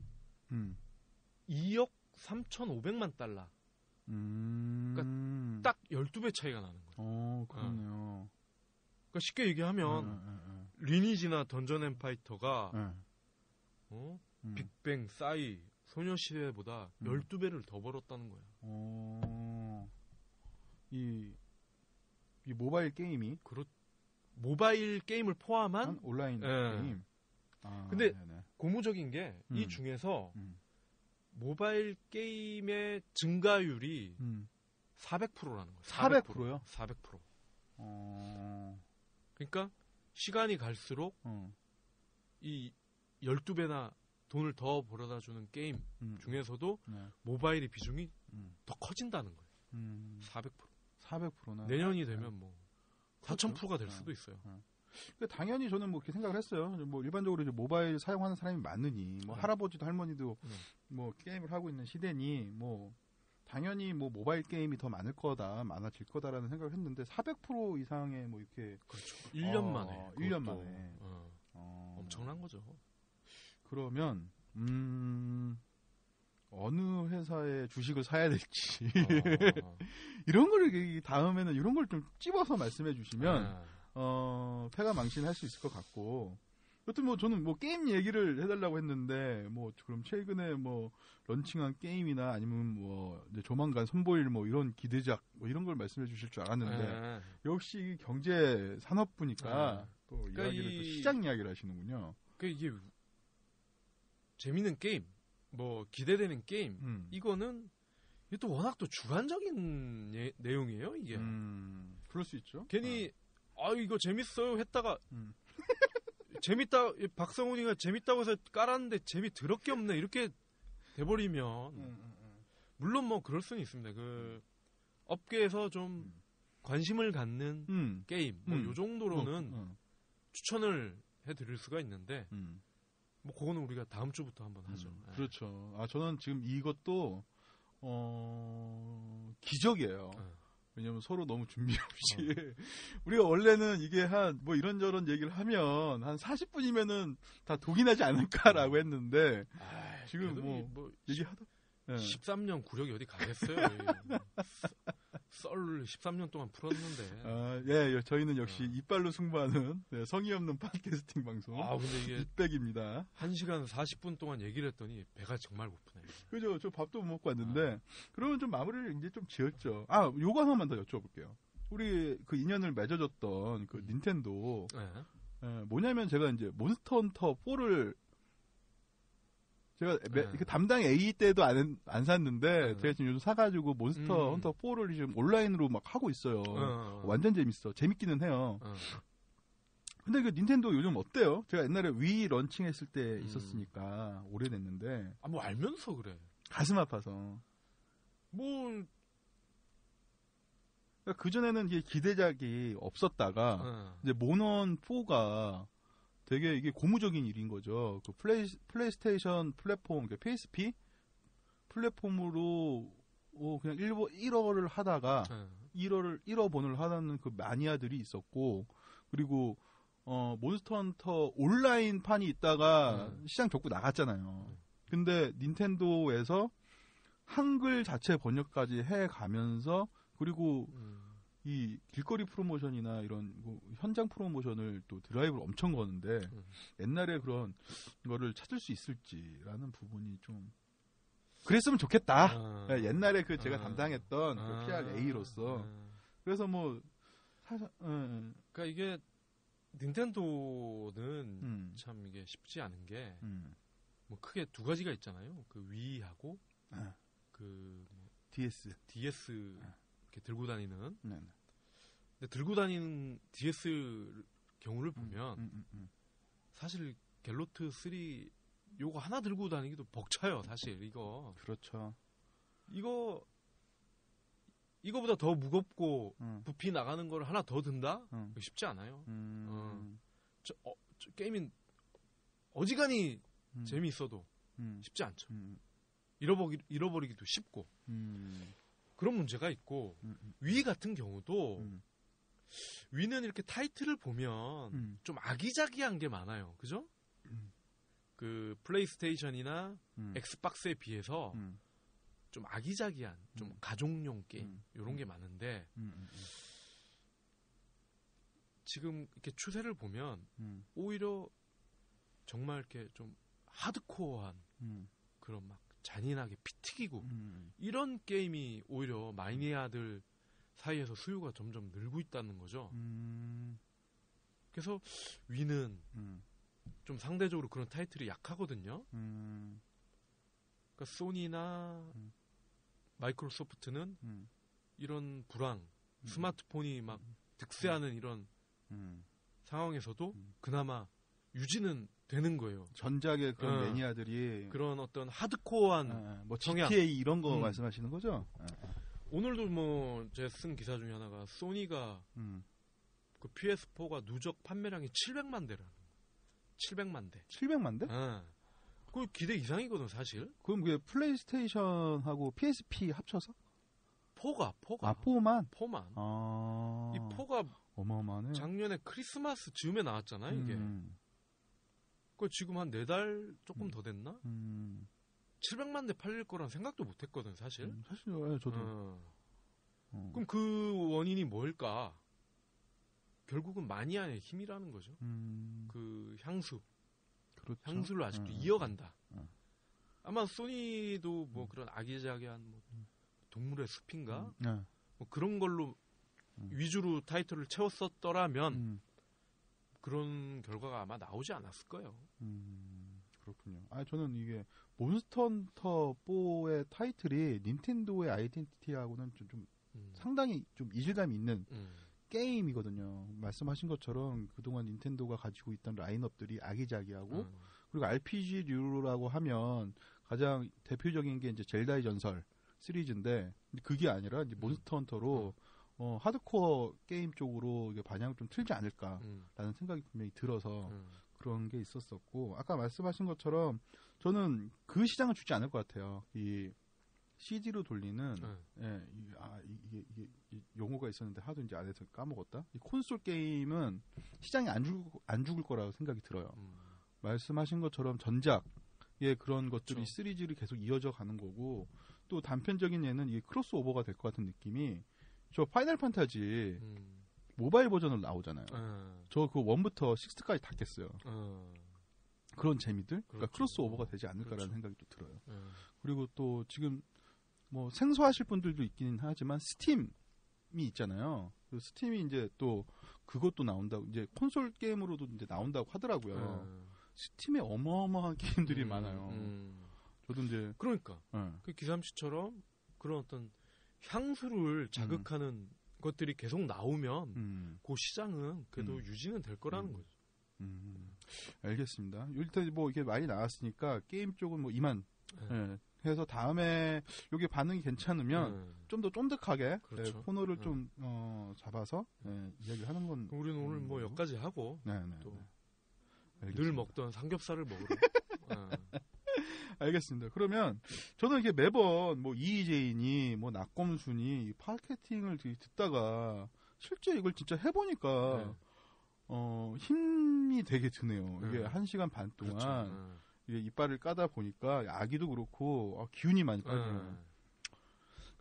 2억 3,500만 달러. 그러니까 딱 12배 차이가 나는 거예요. 그렇네요. 그러니까 쉽게 얘기하면 리니지나 던전 앤 파이터가 빅뱅, 싸이, 소녀시대보다 12배를 더 벌었다는 거예요. 이 모바일 게임이 모바일 게임을 포함한 온라인 게임. 근데 고무적인 게 이 중에서 모바일 게임의 증가율이 400%라는 거예요. 400%요? 400%. 그러니까 시간이 갈수록 이 12배나 돈을 더 벌어다 주는 게임 중에서도 모바일의 비중이 더 커진다는 거예요. 400%. 400%나. 내년이 되면 뭐 4,000%가 될 수도 있어요. 그러니까 당연히 저는 뭐 그렇게 생각을 했어요. 뭐 일반적으로 이제 모바일 사용하는 사람이 많으니 뭐 할아버지도 할머니도 뭐 게임을 하고 있는 시대니 뭐 당연히 뭐 모바일 게임이 더 많아질 거다라는 생각을 했는데 400% 이상의 뭐 이렇게 그렇죠. 1년 만에. 1년 만에. 엄청난 거죠. 그러면 어느 회사의 주식을 사야 될지 이런 거를 다음에는 이런 걸 좀 찝어서 말씀해 주시면 패가 망신할 수 있을 것 같고. 여튼 뭐 저는 뭐 게임 얘기를 해달라고 했는데 뭐 그럼 최근에 뭐 런칭한 게임이나 아니면 뭐 이제 조만간 선보일 뭐 이런 기대작 뭐 이런 걸 말씀해 주실 줄 알았는데 역시 경제 산업부니까 또 그러니까 이야기를 또 시장 이야기를 하시는군요. 그러니까 이게 재밌는 게임, 뭐 기대되는 게임 이거는 이게 또 워낙 또 주관적인 내용이에요 이게. 그럴 수 있죠. 괜히 이거 재밌어요 했다가 재밌다 박성훈이가 재밌다고 해서 깔았는데 재미 더럽게 없네 이렇게 돼버리면 물론 뭐 그럴 수는 있습니다. 그 업계에서 좀 관심을 갖는 게임 뭐 요 정도로는 추천을 해드릴 수가 있는데 뭐 그거는 우리가 다음 주부터 한번 하죠. 그렇죠. 저는 지금 이것도 기적이에요. 왜냐면 서로 너무 준비 없이 우리가 원래는 이게 한 뭐 이런저런 얘기를 하면 한 40분이면은 다 독이 나지 않을까라고 했는데 지금 뭐 얘기하다 13년 구력이 어디 가겠어요. 썰 13년 동안 풀었는데. 예, 저희는 역시 이빨로 승부하는 성의 없는 팟캐스팅 방송. 근데 이게 빅백입니다. 1시간 40분 동안 얘기를 했더니 배가 정말 고프네요. 그죠? 저 밥도 못 먹고 왔는데 그러면 좀 마무리를 이제 좀 지었죠. 요거 하나만 더 여쭤볼게요. 우리 그 인연을 맺어줬던 그 닌텐도 뭐냐면 제가 이제 몬스터 헌터 4를 제가 그 담당 A 때도 안 샀는데 제가 지금 요즘 사가지고 몬스터 헌터 4를 지금 온라인으로 막 하고 있어요. 완전 재밌기는 해요. 근데 그 닌텐도 요즘 어때요? 제가 옛날에 위 런칭했을 때 있었으니까 오래됐는데. 뭐 알면서 그래. 가슴 아파서. 뭐 그러니까 그 전에는 이게 기대작이 없었다가 이제 몬원 4가 되게 이게 고무적인 일인 거죠. 그 플레이스테이션 플랫폼, 그러니까 PSP 플랫폼으로 그냥 1화를 하다가 1화본을 하는 그 마니아들이 있었고, 그리고 몬스터 헌터 온라인 판이 있다가 시장 접고 나갔잖아요. 근데 닌텐도에서 한글 자체 번역까지 해 가면서 그리고 이 길거리 프로모션이나 이런 뭐 현장 프로모션을 또 드라이브를 엄청 거는데 옛날에 그런 거를 찾을 수 있을지라는 부분이 좀 그랬으면 좋겠다. 옛날에 그 제가 담당했던 그 PRA로서 그래서 뭐 사실 그러니까 이게 닌텐도는 참 이게 쉽지 않은 게 뭐 크게 두 가지가 있잖아요. 그 위하고 그 뭐 DS 이렇게 들고 다니는. 네. 근데 들고 다니는 DS 경우를 보면 사실 갤로트 3 요거 하나 들고 다니기도 벅차요. 사실 이거. 그렇죠. 이거보다 더 무겁고 부피 나가는 걸 하나 더 든다? 쉽지 않아요. 게임이 어지간히 재미있어도 쉽지 않죠. 잃어버리기도 쉽고 그런 문제가 있고 위 같은 경우도 위는 이렇게 타이틀을 보면 좀 아기자기한 게 많아요. 그죠? 그 플레이스테이션이나 엑스박스에 비해서 좀 아기자기한 좀 가족용 게임 이런 게 많은데 지금 이렇게 추세를 보면 오히려 정말 이렇게 좀 하드코어한 그런 막 잔인하게 피 튀기고 이런 게임이 오히려 마니아들 사이에서 수요가 점점 늘고 있다는 거죠. 그래서 위는 좀 상대적으로 그런 타이틀이 약하거든요. 그러니까 소니나 마이크로소프트는 이런 불황, 스마트폰이 막 득세하는 이런 상황에서도 그나마 유지는 되는 거예요. 전작의 그런 매니아들이 그런 어떤 하드코어한 뭐 성향. GTA 이런 거 말씀하시는 거죠? 오늘도 뭐 제가 쓴 기사 중에 하나가 소니가 그 PS4가 누적 판매량이 700만 대라는 거예요. 700만 대. 700만 대? 그 기대 이상이거든 사실. 그럼 그게 플레이스테이션하고 PSP 합쳐서? 4가. 아, 4만? 4만. 이 4가 어마어마하네. 작년에 크리스마스 즈음에 나왔잖아요, 이게. 그 지금 한 4달 조금 더 됐나? 700만 대 팔릴 거란 생각도 못 했거든, 사실. 사실요, 저도. 그럼 그 원인이 뭘까? 결국은 마니아의 힘이라는 거죠. 그 향수. 그렇죠. 향수를 아직도 이어간다. 아마 소니도 뭐 그런 아기자기한 뭐 동물의 숲인가? 뭐 그런 걸로 위주로 타이틀을 채웠었더라면 그런 결과가 아마 나오지 않았을 거예요. 그렇군요. 저는 이게 몬스터 헌터 4의 타이틀이 닌텐도의 아이덴티티하고는 좀 상당히 좀 이질감이 있는 게임이거든요. 말씀하신 것처럼 그동안 닌텐도가 가지고 있던 라인업들이 아기자기하고 그리고 RPG류라고 하면 가장 대표적인 게 이제 젤다의 전설 시리즈인데 그게 아니라 이제 몬스터 헌터로 하드코어 게임 쪽으로 이게 반향을 좀 틀지 않을까라는 생각이 분명히 들어서 그런 게 있었었고 아까 말씀하신 것처럼 저는 그 시장을 주지 않을 것 같아요. 이 CD로 돌리는 이게 용어가 있었는데 하도 이제 안에서 까먹었다. 이 콘솔 게임은 시장이 안 죽을 거라고 생각이 들어요. 말씀하신 것처럼 전작의 그런 것들이 그렇죠. 시리즈를 계속 이어져 가는 거고 또 단편적인 예는 이게 크로스오버가 될 것 같은 느낌이 저 파이널 판타지 모바일 버전으로 나오잖아요. 저 그 1부터 6까지 다 깼어요. 그런 재미들? 그러니까 크로스오버가 되지 않을까라는 생각이 또 들어요. 그리고 또 지금 뭐 생소하실 분들도 있긴 하지만 스팀이 있잖아요. 그 스팀이 이제 또 그것도 나온다고 이제 콘솔 게임으로도 이제 나온다고 하더라고요. 스팀에 어마어마한 게임들이 많아요. 저도 이제 그러니까 그 기삼 씨처럼 그런 어떤 향수를 자극하는 것들이 계속 나오면 그 시장은 그래도 유지는 될 거라는 거죠. 알겠습니다. 일단 뭐 이게 많이 나왔으니까 게임 쪽은 뭐 이만 해서 다음에 이게 반응이 괜찮으면 좀 더 쫀득하게 그렇죠. 코너를 좀 잡아서 이야기를 하는 건 우리는 오늘 뭐 여기까지 하고 또 늘 먹던 삼겹살을 먹으러 알겠습니다. 그러면 저는 이게 매번 뭐 이희재인이 뭐 낙검순이 마케팅을 듣다가 실제 이걸 진짜 해보니까 힘이 되게 드네요. 이게 1시간 반 동안 그렇죠. 이게 이빨을 까다 보니까 아기도 그렇고 기운이 많이 빠지네요.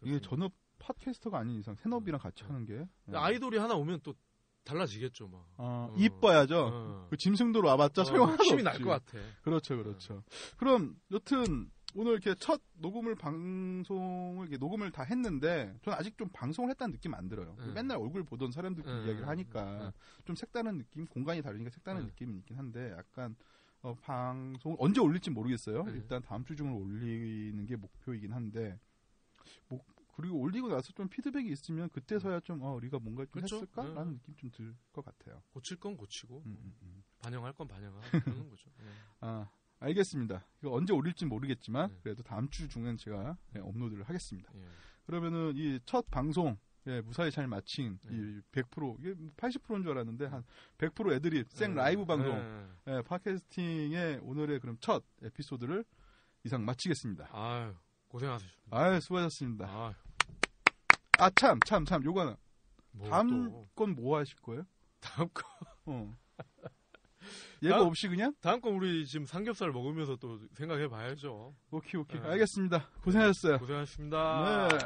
이게 전업 팟캐스터가 아닌 이상 새너비랑 같이 하는 게 아이돌이 하나 오면 또 달라지겠죠, 막. 이뻐야죠. 그 짐승도로 와봤자 소용하나도 없지. 힘이 날 것 같아. 그렇죠. 그럼 여튼 오늘 이렇게 첫 방송을 이렇게 녹음을 다 했는데 저는 아직 좀 방송을 했다는 느낌 안 들어요. 맨날 얼굴 보던 사람들끼리 이야기를 하니까 좀 색다른 느낌, 공간이 다르니까 색다른 느낌이 있긴 한데 약간 방송 언제 올릴지 모르겠어요. 일단 다음 주 중으로 올리는 게 목표이긴 한데 그리고 올리고 나서 좀 피드백이 있으면 그때서야 좀 우리가 뭔가 좀 그렇죠? 했을까라는 느낌 좀 들 것 같아요. 고칠 건 고치고 반영할 건 반영하고 그러는 거죠. 알겠습니다. 이거 언제 올릴지 모르겠지만 그래도 다음 주 중엔 제가 업로드를 하겠습니다. 그러면은 이 첫 방송 예, 무사히 잘 마친 이 100% 이게 80%인 줄 알았는데 한 100% 애드립 생 라이브 방송 예, 팟캐스팅의 오늘의 그럼 첫 에피소드를 이상 마치겠습니다. 아유, 고생하셨습니다. 아유, 수고하셨습니다. 아유. 아, 참, 요거 하나. 뭐 다음 건 뭐 하실 거예요? 다음 거. 예고 없이 그냥? 다음 건 우리 지금 삼겹살 먹으면서 또 생각해 봐야죠. 오케이. 알겠습니다. 고생하셨어요. 고생하셨습니다. 네.